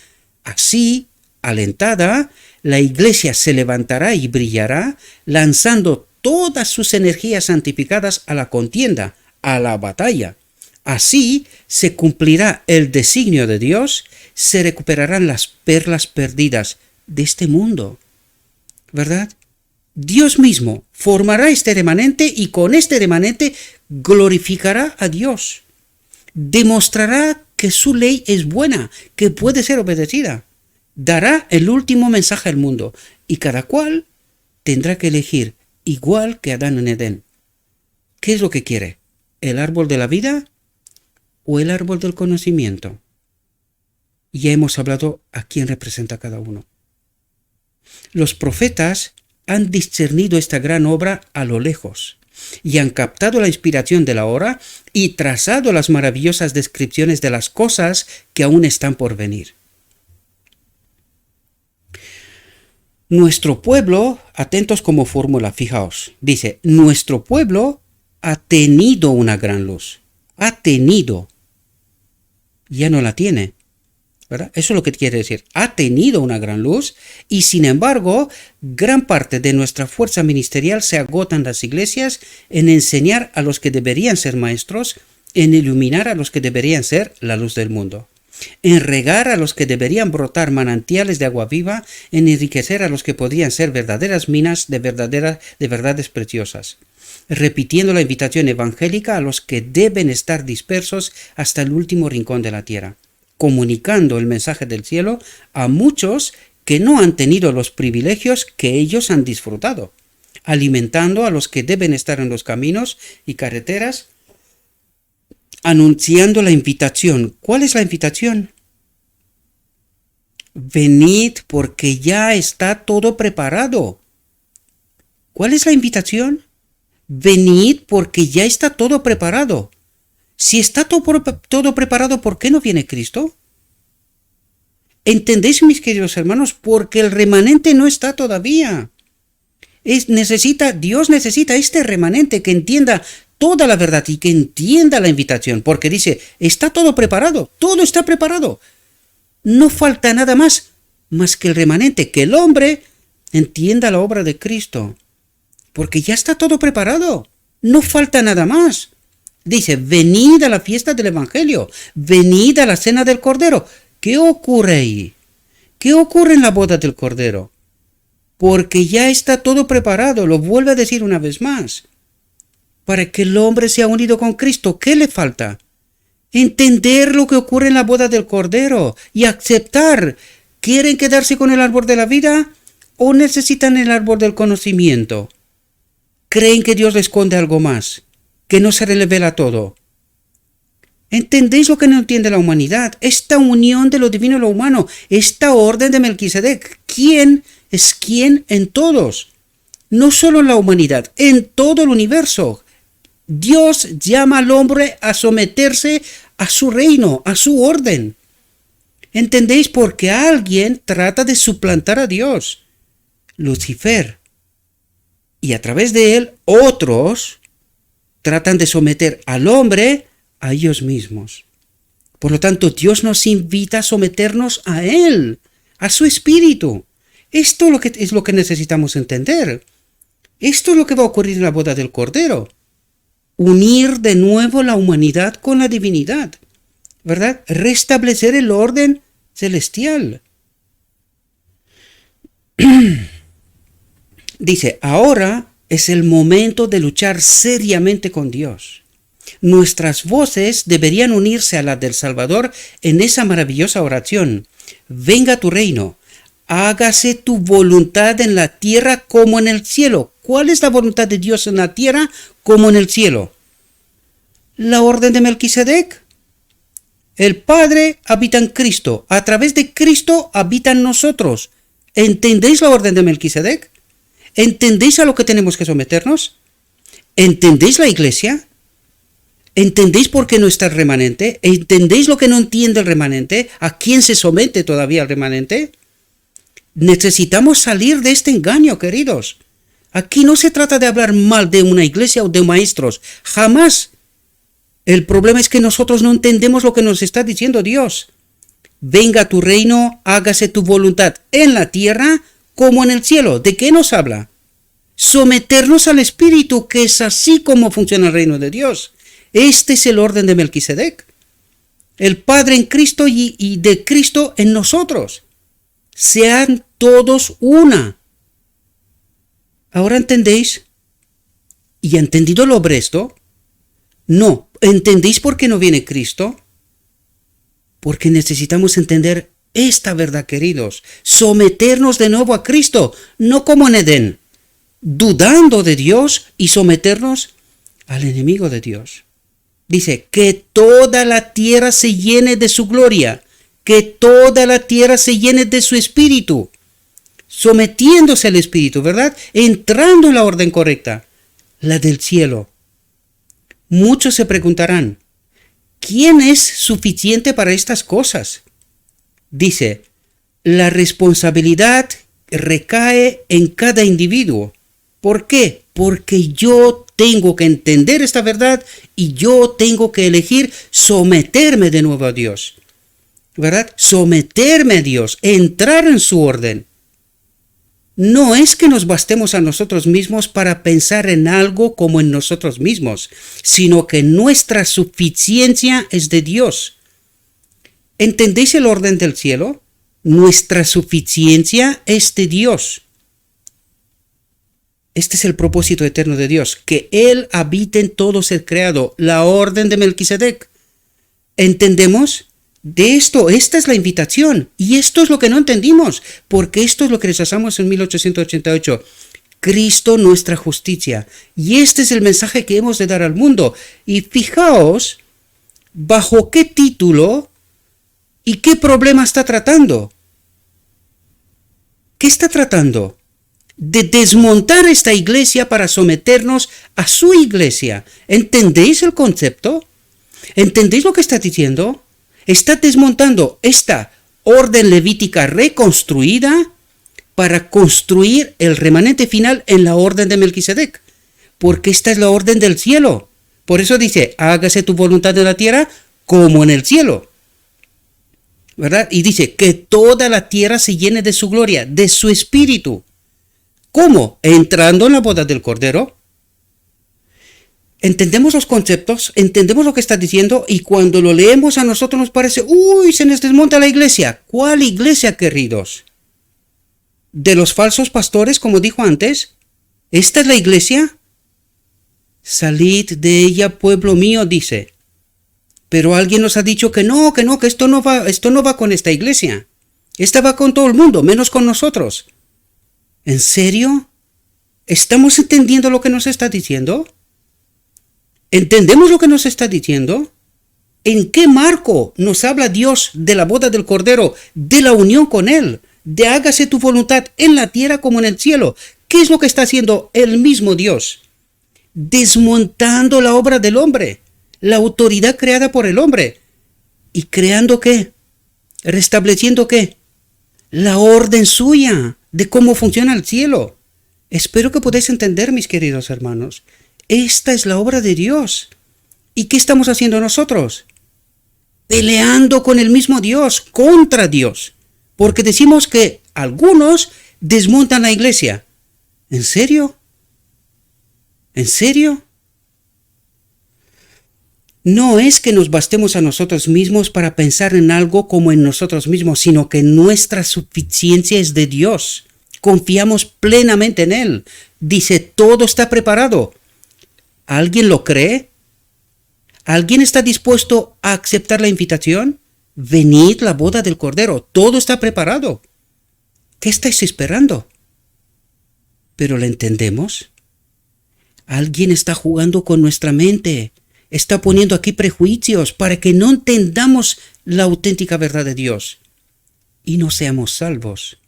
Así, alentada, la iglesia se levantará y brillará, lanzando todas sus energías santificadas a la contienda, a la batalla. Así se cumplirá el designio de Dios, se recuperarán las perlas perdidas de este mundo, ¿verdad? Dios mismo formará este remanente y con este remanente glorificará a Dios. Demostrará que su ley es buena, que puede ser obedecida. Dará el último mensaje al mundo y cada cual tendrá que elegir, igual que Adán en Edén. ¿Qué es lo que quiere? ¿El árbol de la vida o el árbol del conocimiento? Ya hemos hablado a quién representa cada uno. Los profetas han discernido esta gran obra a lo lejos y han captado la inspiración de la hora y trazado las maravillosas descripciones de las cosas que aún están por venir. Nuestro pueblo, atentos como fórmula, fijaos, dice, nuestro pueblo ha tenido una gran luz. Ha tenido. Ya no la tiene. ¿Verdad? Eso es lo que quiere decir. Ha tenido una gran luz y sin embargo, gran parte de nuestra fuerza ministerial se agota en las iglesias en enseñar a los que deberían ser maestros, en iluminar a los que deberían ser la luz del mundo, en regar a los que deberían brotar manantiales de agua viva, en enriquecer a los que podrían ser verdaderas minas de verdades preciosas, repitiendo la invitación evangélica a los que deben estar dispersos hasta el último rincón de la tierra, comunicando el mensaje del cielo a muchos que no han tenido los privilegios que ellos han disfrutado, alimentando a los que deben estar en los caminos y carreteras, anunciando la invitación. ¿Cuál es la invitación? Venid porque ya está todo preparado. ¿Cuál es la invitación? Venid porque ya está todo preparado. Si está todo preparado, ¿por qué no viene Cristo? ¿Entendéis, mis queridos hermanos? Porque el remanente no está todavía. Dios necesita este remanente que entienda toda la verdad y que entienda la invitación, porque dice, está todo preparado, todo está preparado. No falta nada más que el remanente, que el hombre entienda la obra de Cristo, porque ya está todo preparado, no falta nada más. Dice, venid a la fiesta del Evangelio, venid a la cena del Cordero. ¿Qué ocurre ahí? ¿Qué ocurre en la boda del Cordero? Porque ya está todo preparado, lo vuelvo a decir una vez más. Para que el hombre sea unido con Cristo, ¿qué le falta? Entender lo que ocurre en la boda del Cordero y aceptar. ¿Quieren quedarse con el árbol de la vida o necesitan el árbol del conocimiento? ¿Creen que Dios le esconde algo más? ¿Que no se revela todo? ¿Entendéis lo que no entiende la humanidad? Esta unión de lo divino y lo humano, esta orden de Melquisedec. ¿Quién es quién en todos? No solo en la humanidad, en todo el universo. Dios llama al hombre a someterse a su reino, a su orden. ¿Entendéis? Porque alguien trata de suplantar a Dios, Lucifer. Y a través de él, otros tratan de someter al hombre a ellos mismos. Por lo tanto, Dios nos invita a someternos a Él, a su Espíritu. Esto es lo que necesitamos entender. Esto es lo que va a ocurrir en la boda del Cordero. Unir de nuevo la humanidad con la divinidad, ¿verdad? Restablecer el orden celestial. Dice, ahora es el momento de luchar seriamente con Dios. Nuestras voces deberían unirse a las del Salvador en esa maravillosa oración. Venga tu reino, hágase tu voluntad en la tierra como en el cielo. ¿Cuál es la voluntad de Dios en la tierra como en el cielo? La orden de Melquisedec. El Padre habita en Cristo. A través de Cristo habita en nosotros. ¿Entendéis la orden de Melquisedec? ¿Entendéis a lo que tenemos que someternos? ¿Entendéis la iglesia? ¿Entendéis por qué no está el remanente? ¿Entendéis lo que no entiende el remanente? ¿A quién se somete todavía el remanente? Necesitamos salir de este engaño, queridos. Aquí no se trata de hablar mal de una iglesia o de maestros. Jamás. El problema es que nosotros no entendemos lo que nos está diciendo Dios. Venga tu reino, hágase tu voluntad en la tierra como en el cielo. ¿De qué nos habla? Someternos al Espíritu, que es así como funciona el reino de Dios. Este es el orden de Melquisedec. El Padre en Cristo y de Cristo en nosotros. Sean todos una. ¿Ahora entendéis? ¿Y ha entendido lo esto? No. ¿Entendéis por qué no viene Cristo? Porque necesitamos entender esta verdad, queridos. Someternos de nuevo a Cristo, no como en Edén, dudando de Dios y someternos al enemigo de Dios. Dice, que toda la tierra se llene de su gloria, que toda la tierra se llene de su espíritu, sometiéndose al espíritu, ¿verdad? Entrando en la orden correcta, la del cielo. Muchos se preguntarán, ¿quién es suficiente para estas cosas? Dice, la responsabilidad recae en cada individuo. ¿Por qué? Porque yo tengo que entender esta verdad y yo tengo que elegir someterme de nuevo a Dios, ¿verdad? Someterme a Dios, entrar en su orden. No es que nos bastemos a nosotros mismos para pensar en algo como en nosotros mismos, sino que nuestra suficiencia es de Dios. ¿Entendéis el orden del cielo? Nuestra suficiencia es de Dios. Este es el propósito eterno de Dios, que Él habite en todo ser creado, la orden de Melquisedec. ¿Entendemos? De esto, esta es la invitación, y esto es lo que no entendimos, porque esto es lo que rechazamos en 1888. Cristo nuestra justicia, y este es el mensaje que hemos de dar al mundo. Y fijaos, ¿bajo qué título y qué problema está tratando? ¿Qué está tratando? De desmontar esta iglesia para someternos a su iglesia. ¿Entendéis el concepto? ¿Entendéis lo que está diciendo? Está desmontando esta orden levítica reconstruida para construir el remanente final en la orden de Melquisedec, porque esta es la orden del cielo. Por eso dice, hágase tu voluntad en la tierra como en el cielo, ¿verdad? Y dice, que toda la tierra se llene de su gloria, de su espíritu. ¿Cómo? Entrando en la boda del Cordero. Entendemos los conceptos, entendemos lo que está diciendo, y cuando lo leemos a nosotros nos parece, ¡uy! Se nos desmonta la iglesia. ¿Cuál iglesia, queridos? ¿De los falsos pastores, como dijo antes? ¿Esta es la iglesia? Salid de ella, pueblo mío, dice. Pero alguien nos ha dicho que esto no va con esta iglesia. Esta va con todo el mundo, menos con nosotros. ¿En serio? ¿Estamos entendiendo lo que nos está diciendo? ¿Entendemos lo que nos está diciendo? ¿En qué marco nos habla Dios de la boda del Cordero, de la unión con Él, de hágase tu voluntad en la tierra como en el cielo? ¿Qué es lo que está haciendo el mismo Dios? Desmontando la obra del hombre, la autoridad creada por el hombre. ¿Y creando qué? ¿Restableciendo qué? La orden suya de cómo funciona el cielo. Espero que podáis entender, mis queridos hermanos. Esta es la obra de Dios. ¿Y qué estamos haciendo nosotros? Peleando con el mismo Dios, contra Dios. Porque decimos que algunos desmontan la iglesia. ¿En serio? ¿En serio? No es que nos bastemos a nosotros mismos para pensar en algo como en nosotros mismos, sino que nuestra suficiencia es de Dios. Confiamos plenamente en Él. Dice, todo está preparado. ¿Alguien lo cree? ¿Alguien está dispuesto a aceptar la invitación? Venid la boda del Cordero, todo está preparado. ¿Qué estáis esperando? ¿Pero la entendemos? Alguien está jugando con nuestra mente. Está poniendo aquí prejuicios para que no entendamos la auténtica verdad de Dios y no seamos salvos.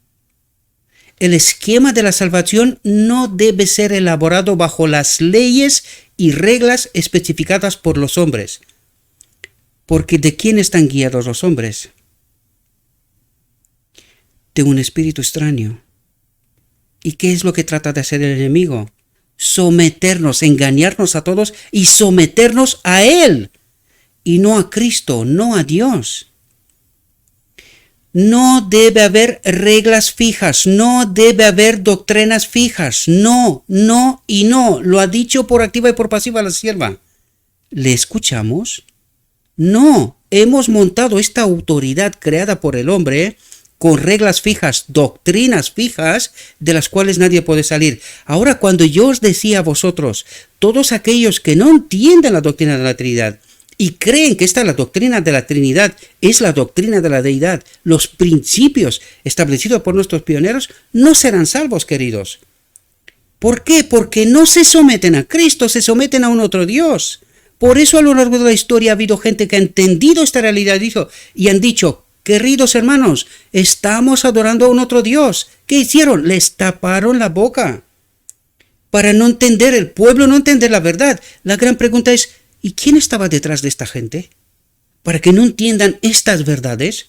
El esquema de la salvación no debe ser elaborado bajo las leyes y reglas especificadas por los hombres. Porque ¿de quién están guiados los hombres? De un espíritu extraño. ¿Y qué es lo que trata de hacer el enemigo? Someternos, engañarnos a todos y someternos a Él. Y no a Cristo, no a Dios. No debe haber reglas fijas, no debe haber doctrinas fijas, no y no. Lo ha dicho por activa y por pasiva la sierva. ¿Le escuchamos? No, hemos montado esta autoridad creada por el hombre con reglas fijas, doctrinas fijas, de las cuales nadie puede salir. Ahora, cuando yo os decía a vosotros, todos aquellos que no entienden la doctrina de la Trinidad, y creen que esta es la doctrina de la Trinidad, es la doctrina de la deidad, los principios establecidos por nuestros pioneros, no serán salvos, queridos. ¿Por qué? Porque no se someten a Cristo, se someten a un otro Dios. Por eso a lo largo de la historia ha habido gente que ha entendido esta realidad y han dicho, queridos hermanos, estamos adorando a un otro Dios. ¿Qué hicieron? Les taparon la boca para no entender, el pueblo no entender la verdad. La gran pregunta es, ¿y quién estaba detrás de esta gente? Para que no entiendan estas verdades.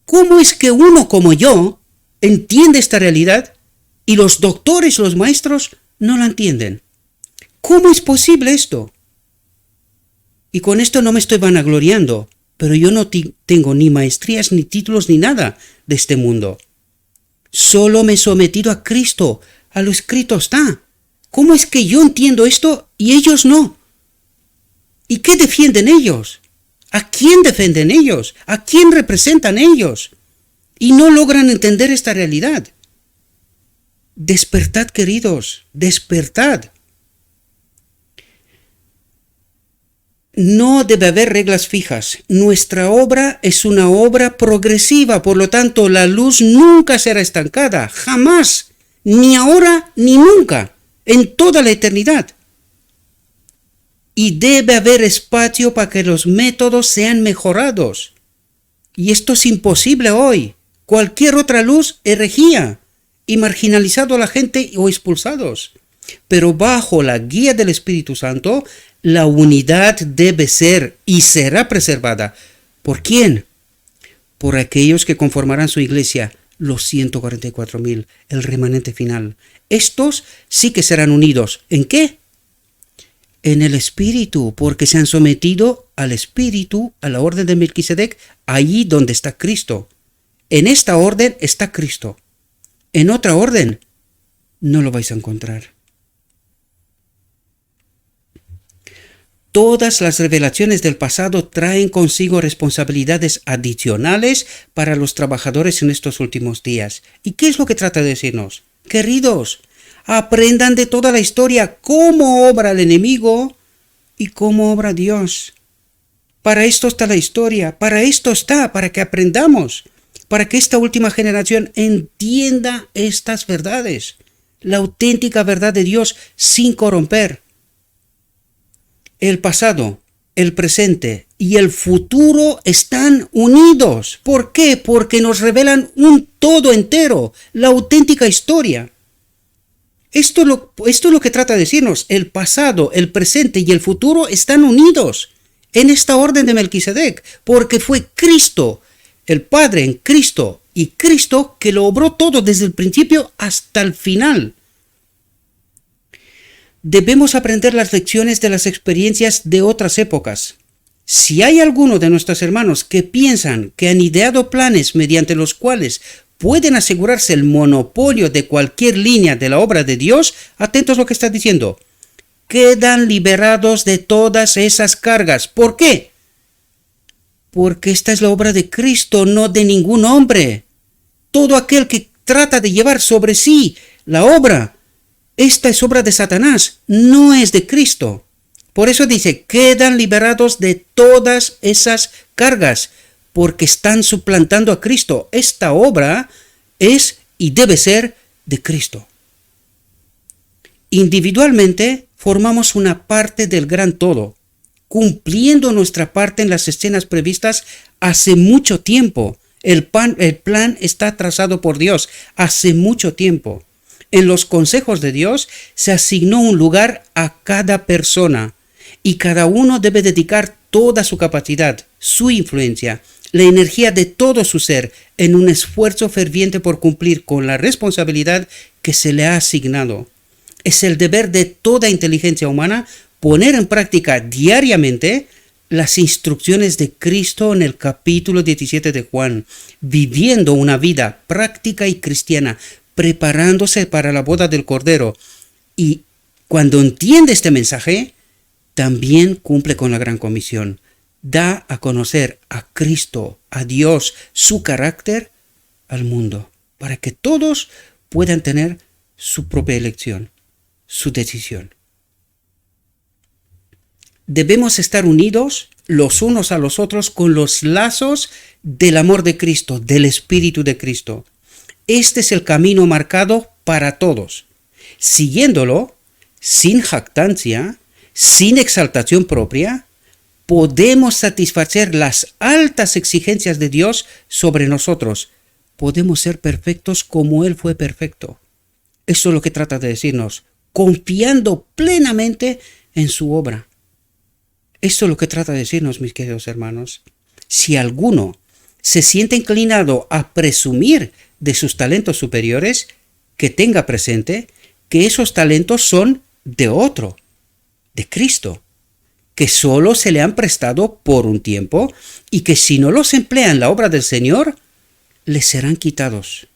¿Cómo es que uno como yo entiende esta realidad y los doctores, los maestros, no la entienden? ¿Cómo es posible esto? Y con esto no me estoy vanagloriando, pero yo no tengo ni maestrías, ni títulos, ni nada de este mundo. Solo me he sometido a Cristo, a lo escrito está. ¿Cómo es que yo entiendo esto y ellos no? ¿Y qué defienden ellos? ¿A quién defienden ellos? ¿A quién representan ellos? Y no logran entender esta realidad. Despertad, queridos, despertad. No debe haber reglas fijas. Nuestra obra es una obra progresiva, por lo tanto la luz nunca será estancada, jamás, ni ahora ni nunca, en toda la eternidad. Y debe haber espacio para que los métodos sean mejorados. Y esto es imposible hoy. Cualquier otra luz, herejía, y marginalizado a la gente o expulsados. Pero bajo la guía del Espíritu Santo, la unidad debe ser y será preservada. ¿Por quién? Por aquellos que conformarán su iglesia, los 144,000, el remanente final. Estos sí que serán unidos. ¿En qué? En el Espíritu, porque se han sometido al Espíritu, a la orden de Melquisedec, allí donde está Cristo. En esta orden está Cristo. En otra orden no lo vais a encontrar. Todas las revelaciones del pasado traen consigo responsabilidades adicionales para los trabajadores en estos últimos días. ¿Y qué es lo que trata de decirnos? Queridos, aprendan de toda la historia cómo obra el enemigo y cómo obra Dios. Para esto está la historia, para esto está, para que aprendamos, para que esta última generación entienda estas verdades, la auténtica verdad de Dios sin corromper. El pasado, el presente y el futuro están unidos. ¿Por qué? Porque nos revelan un todo entero, la auténtica historia. Esto es lo que trata de decirnos. El pasado, el presente y el futuro están unidos en esta orden de Melquisedec, porque fue Cristo, el Padre en Cristo y Cristo que lo obró todo desde el principio hasta el final. Debemos aprender las lecciones de las experiencias de otras épocas. Si hay alguno de nuestros hermanos que piensan que han ideado planes mediante los cuales pueden asegurarse el monopolio de cualquier línea de la obra de Dios, atentos a lo que está diciendo, quedan liberados de todas esas cargas. ¿Por qué? Porque esta es la obra de Cristo, no de ningún hombre. Todo aquel que trata de llevar sobre sí la obra, esta es obra de Satanás, no es de Cristo. Por eso dice, quedan liberados de todas esas cargas, porque están suplantando a Cristo. Esta obra es y debe ser de Cristo. Individualmente formamos una parte del gran todo, cumpliendo nuestra parte en las escenas previstas hace mucho tiempo. El plan está trazado por Dios hace mucho tiempo. En los consejos de Dios se asignó un lugar a cada persona y cada uno debe dedicar toda su capacidad, su influencia, la energía de todo su ser en un esfuerzo ferviente por cumplir con la responsabilidad que se le ha asignado. Es el deber de toda inteligencia humana poner en práctica diariamente las instrucciones de Cristo en el capítulo 17 de Juan, viviendo una vida práctica y cristiana, preparándose para la boda del Cordero. Y cuando entiende este mensaje, también cumple con la gran comisión. Da a conocer a Cristo, a Dios, su carácter al mundo, para que todos puedan tener su propia elección, su decisión. debemos estar unidos los unos a los otros con los lazos del amor de Cristo, del Espíritu de Cristo. Este es el camino marcado para todos. Siguiéndolo, sin jactancia, sin exaltación propia, podemos satisfacer las altas exigencias de Dios sobre nosotros. Podemos ser perfectos como Él fue perfecto. Eso es lo que trata de decirnos, confiando plenamente en su obra. Eso es lo que trata de decirnos, mis queridos hermanos. Si alguno se siente inclinado a presumir de sus talentos superiores, que tenga presente que esos talentos son de otro, de Cristo, que solo se le han prestado por un tiempo y que si no los emplea en la obra del Señor, les serán quitados.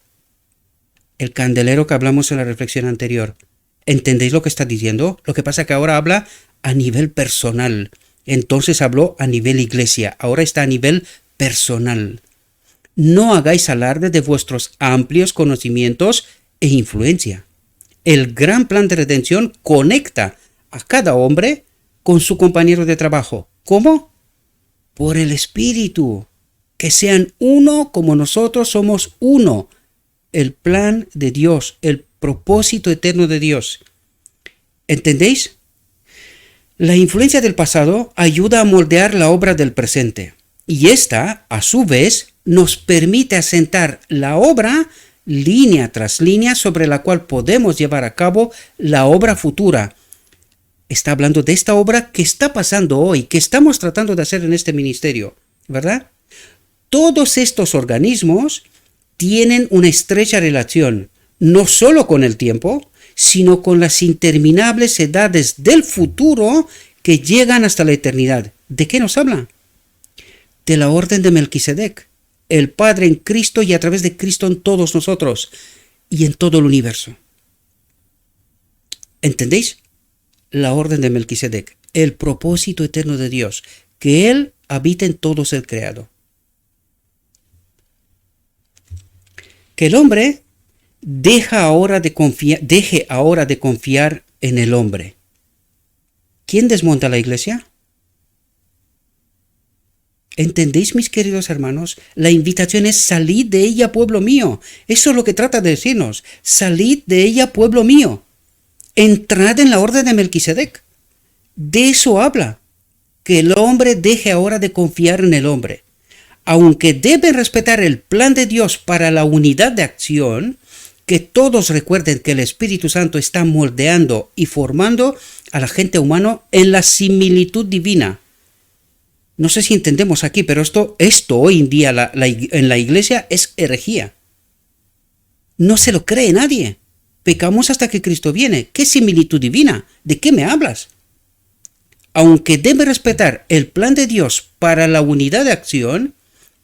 El candelero que hablamos en la reflexión anterior. ¿Entendéis lo que está diciendo? Lo que pasa es que ahora habla a nivel personal. Entonces habló a nivel iglesia. Ahora está a nivel personal. No hagáis alarde de vuestros amplios conocimientos e influencia. El gran plan de redención conecta a cada hombre con su compañero de trabajo. ¿Cómo? Por el Espíritu. Que sean uno como nosotros somos uno. El plan de Dios, el propósito eterno de Dios. ¿Entendéis? La influencia del pasado ayuda a moldear la obra del presente. Y esta, a su vez, nos permite asentar la obra línea tras línea sobre la cual podemos llevar a cabo la obra futura. Está hablando de esta obra que está pasando hoy, que estamos tratando de hacer en este ministerio, ¿verdad? Todos estos organismos tienen una estrecha relación, no solo con el tiempo, sino con las interminables edades del futuro que llegan hasta la eternidad. ¿De qué nos habla? De la orden de Melquisedec, el Padre en Cristo y a través de Cristo en todos nosotros y en todo el universo. ¿Entendéis? La orden de Melquisedec, el propósito eterno de Dios, que Él habita en todo ser creado. Que el hombre deje ahora de confiar en el hombre. ¿Quién desmonta la iglesia? ¿Entendéis, mis queridos hermanos? La invitación es salid de ella, pueblo mío. Eso es lo que trata de decirnos. Salid de ella, pueblo mío. Entrad en la orden de Melquisedec. De eso habla. Que el hombre deje ahora de confiar en el hombre. Aunque debe respetar el plan de Dios para la unidad de acción, que todos recuerden que el Espíritu Santo está moldeando y formando al agente humano en la similitud divina. No sé si entendemos aquí, pero esto hoy en día en la iglesia es herejía. No se lo cree nadie. Pecamos hasta que Cristo viene. ¿Qué similitud divina? ¿De qué me hablas? Aunque debe respetar el plan de Dios para la unidad de acción,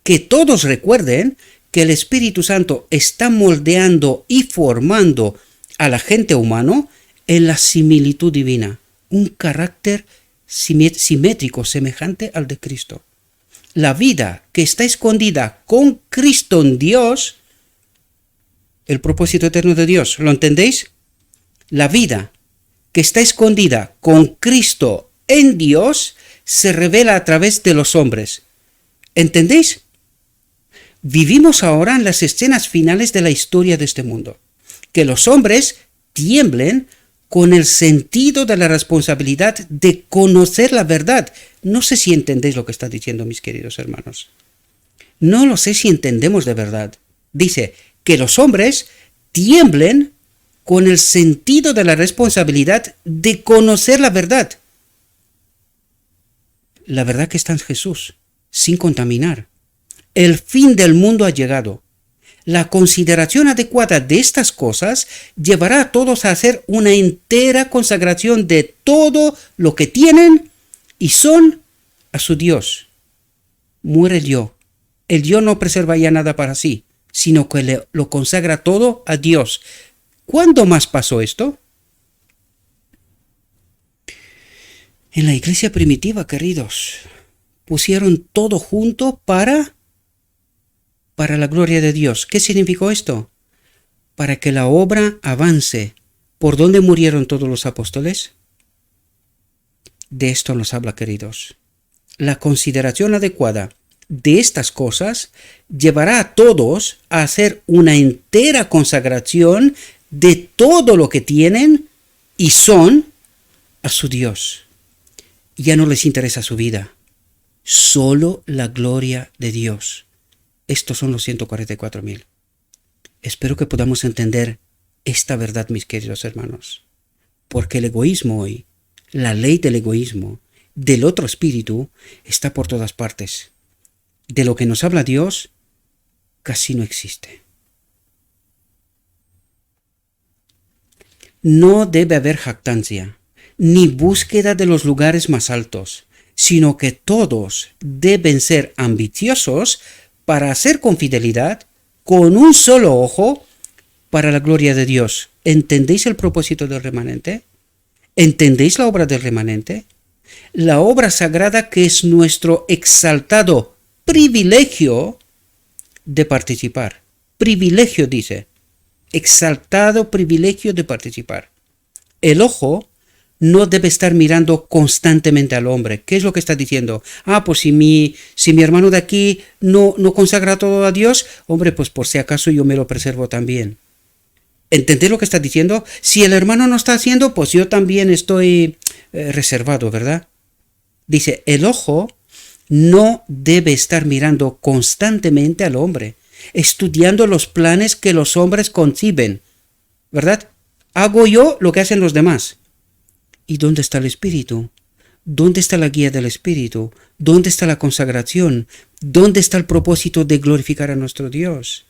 que todos recuerden que el Espíritu Santo está moldeando y formando al agente humano en la similitud divina. Un carácter simétrico, semejante al de Cristo. La vida que está escondida con Cristo en Dios, el propósito eterno de Dios, ¿lo entendéis? La vida que está escondida con Cristo en Dios se revela a través de los hombres. ¿Entendéis? Vivimos ahora en las escenas finales de la historia de este mundo. Que los hombres tiemblen con el sentido de la responsabilidad de conocer la verdad. No sé si entendéis lo que está diciendo, mis queridos hermanos. No lo sé si entendemos de verdad. Dice que los hombres tiemblen con el sentido de la responsabilidad de conocer la verdad. La verdad que está en Jesús, sin contaminar. El fin del mundo ha llegado. La consideración adecuada de estas cosas llevará a todos a hacer una entera consagración de todo lo que tienen y son a su Dios. Muere el yo. El yo no preserva ya nada para sí, sino que lo consagra todo a Dios. ¿Cuándo más pasó esto? En la iglesia primitiva, queridos, pusieron todo junto para la gloria de Dios. ¿Qué significó esto? Para que la obra avance. ¿Por dónde murieron todos los apóstoles? De esto nos habla, queridos. La consideración adecuada de estas cosas llevará a todos a hacer una entera consagración de todo lo que tienen y son a su Dios. Ya no les interesa su vida, solo la gloria de Dios. Estos son los 144,000. Espero que podamos entender esta verdad, mis queridos hermanos, porque el egoísmo hoy, la ley del egoísmo, del otro espíritu, está por todas partes. De lo que nos habla Dios, casi no existe. No debe haber jactancia, ni búsqueda de los lugares más altos, sino que todos deben ser ambiciosos para hacer con fidelidad, con un solo ojo, para la gloria de Dios. ¿Entendéis el propósito del remanente? ¿Entendéis la obra del remanente? La obra sagrada que es nuestro exaltado privilegio de participar. Privilegio, dice. Exaltado privilegio de participar. El ojo no debe estar mirando constantemente al hombre. ¿Qué es lo que está diciendo? Pues si mi hermano de aquí no consagra todo a Dios, hombre, pues por si acaso yo me lo preservo también. ¿Entendéis lo que está diciendo? Si el hermano no está haciendo, pues yo también estoy reservado, ¿verdad? Dice, el ojo no debe estar mirando constantemente al hombre, estudiando los planes que los hombres conciben, ¿verdad? Hago yo lo que hacen los demás. ¿Y dónde está el Espíritu? ¿Dónde está la guía del Espíritu? ¿Dónde está la consagración? ¿Dónde está el propósito de glorificar a nuestro Dios?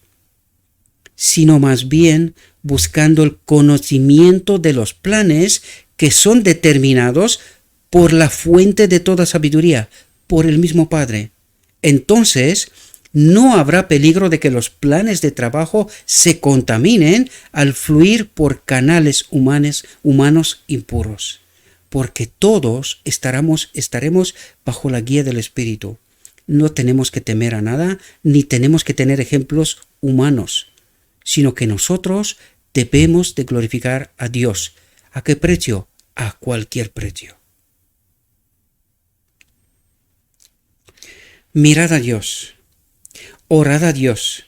Sino más bien buscando el conocimiento de los planes que son determinados por la fuente de toda sabiduría, por el mismo Padre. Entonces, no habrá peligro de que los planes de trabajo se contaminen al fluir por canales humanos impuros, porque todos estaremos bajo la guía del Espíritu. No tenemos que temer a nada, ni tenemos que tener ejemplos humanos, sino que nosotros debemos de glorificar a Dios. ¿A qué precio? A cualquier precio. Mirad a Dios, orad a Dios,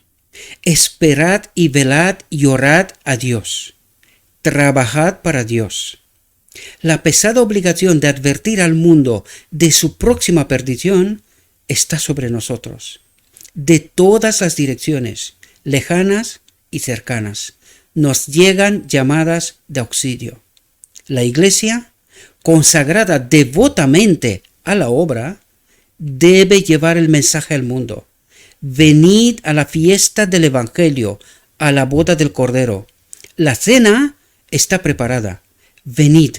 esperad y velad y orad a Dios, trabajad para Dios. La pesada obligación de advertir al mundo de su próxima perdición está sobre nosotros, de todas las direcciones, lejanas y cercanas. Nos llegan llamadas de auxilio. La Iglesia, consagrada devotamente a la obra, debe llevar el mensaje al mundo. Venid a la fiesta del Evangelio, a la boda del Cordero. La cena está preparada. Venid.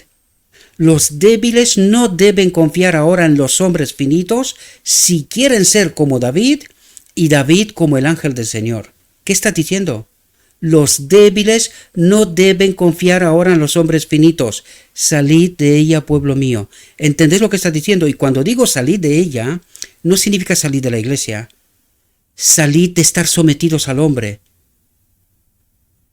Los débiles no deben confiar ahora en los hombres finitos si quieren ser como David y David como el ángel del Señor. ¿Qué está diciendo? Los débiles no deben confiar ahora en los hombres finitos. Salid de ella, pueblo mío. ¿Entendéis lo que está diciendo? Y cuando digo salid de ella, no significa salir de la iglesia. Salid de estar sometidos al hombre.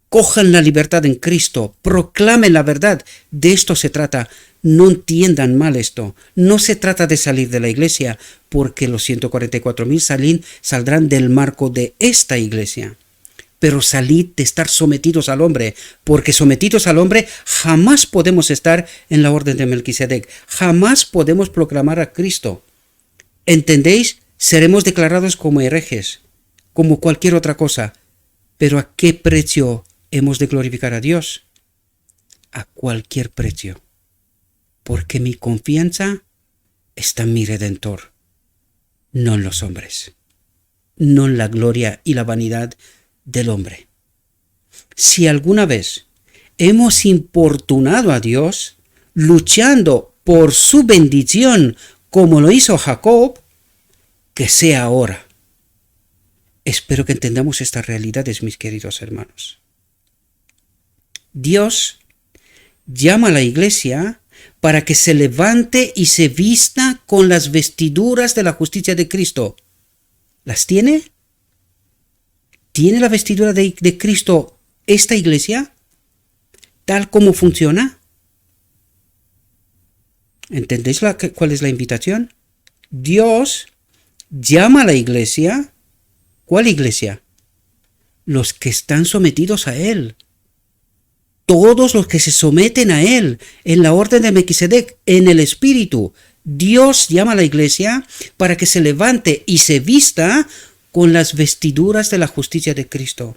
Cojan la libertad en Cristo. Proclamen la verdad. De esto se trata. No entiendan mal esto. No se trata de salir de la iglesia, porque los 144,000 saldrán del marco de esta iglesia. Pero salid de estar sometidos al hombre, porque sometidos al hombre jamás podemos estar en la orden de Melquisedec, jamás podemos proclamar a Cristo. ¿Entendéis? Seremos declarados como herejes, como cualquier otra cosa. Pero ¿a qué precio hemos de glorificar a Dios? A cualquier precio, porque mi confianza está en mi Redentor, no en los hombres, no en la gloria y la vanidad del hombre. Si alguna vez hemos importunado a Dios, luchando por su bendición, como lo hizo Jacob, que sea ahora. Espero que entendamos estas realidades, mis queridos hermanos. Dios llama a la iglesia para que se levante y se vista con las vestiduras de la justicia de Cristo. ¿Las tiene? ¿Tiene la vestidura de Cristo esta iglesia? ¿Tal como funciona? ¿Entendéis cuál es la invitación? Dios llama a la iglesia. ¿Cuál iglesia? Los que están sometidos a Él. Todos los que se someten a Él, en la orden de Melquisedec, en el Espíritu. Dios llama a la iglesia para que se levante y se vista con las vestiduras de la justicia de Cristo.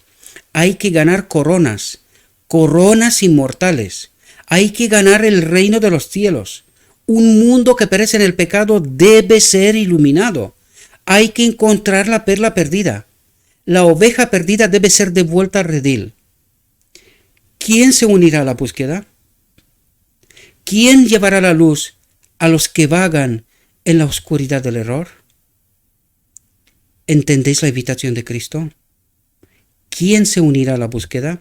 Hay que ganar coronas, coronas inmortales. Hay que ganar el reino de los cielos. Un mundo que perece en el pecado debe ser iluminado. Hay que encontrar la perla perdida. La oveja perdida debe ser devuelta al redil. ¿Quién se unirá a la búsqueda? ¿Quién llevará la luz a los que vagan en la oscuridad del error? ¿Entendéis la invitación de Cristo? ¿Quién se unirá a la búsqueda?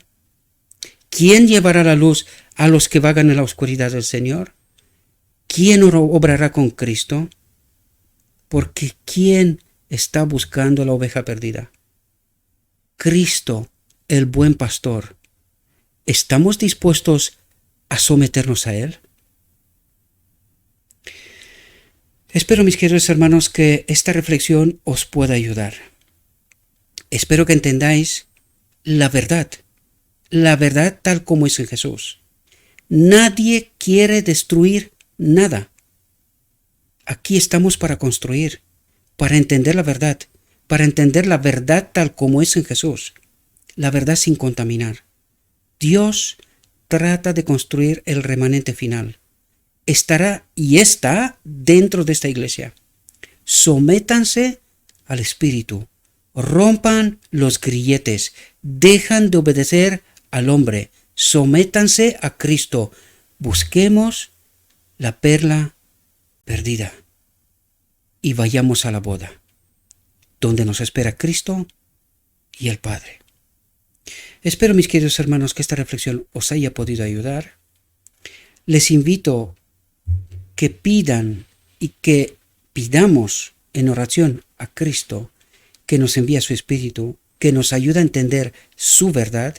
¿Quién llevará la luz a los que vagan en la oscuridad del Señor? ¿Quién obrará con Cristo? Porque ¿quién está buscando la oveja perdida? Cristo, el buen pastor. ¿Estamos dispuestos a someternos a Él? Espero, mis queridos hermanos, que esta reflexión os pueda ayudar. Espero que entendáis la verdad tal como es en Jesús. Nadie quiere destruir nada. Aquí estamos para construir, para entender la verdad tal como es en Jesús, la verdad sin contaminar. Dios trata de construir el remanente final. Estará y está dentro de esta iglesia. Sométanse al Espíritu, rompan los grilletes, dejan de obedecer al hombre, sométanse a Cristo, busquemos la perla perdida y vayamos a la boda, donde nos espera Cristo y el Padre. Espero, mis queridos hermanos, que esta reflexión os haya podido ayudar. Les invito que pidan y que pidamos en oración a Cristo que nos envía su Espíritu, que nos ayude a entender su verdad.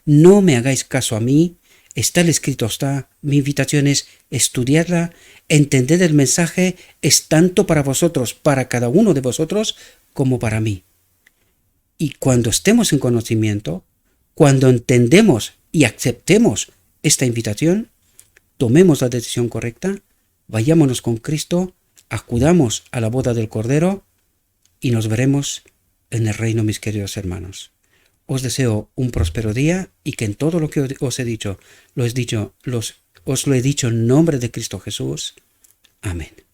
No me hagáis caso a mí, está el escrito, está. Mi invitación es estudiarla, entender el mensaje, es tanto para vosotros, para cada uno de vosotros, como para mí. Y cuando estemos en conocimiento, cuando entendemos y aceptemos esta invitación, tomemos la decisión correcta, vayámonos con Cristo, acudamos a la boda del Cordero y nos veremos en el reino, mis queridos hermanos. Os deseo un próspero día y que en todo lo que os he dicho, os lo he dicho en nombre de Cristo Jesús. Amén.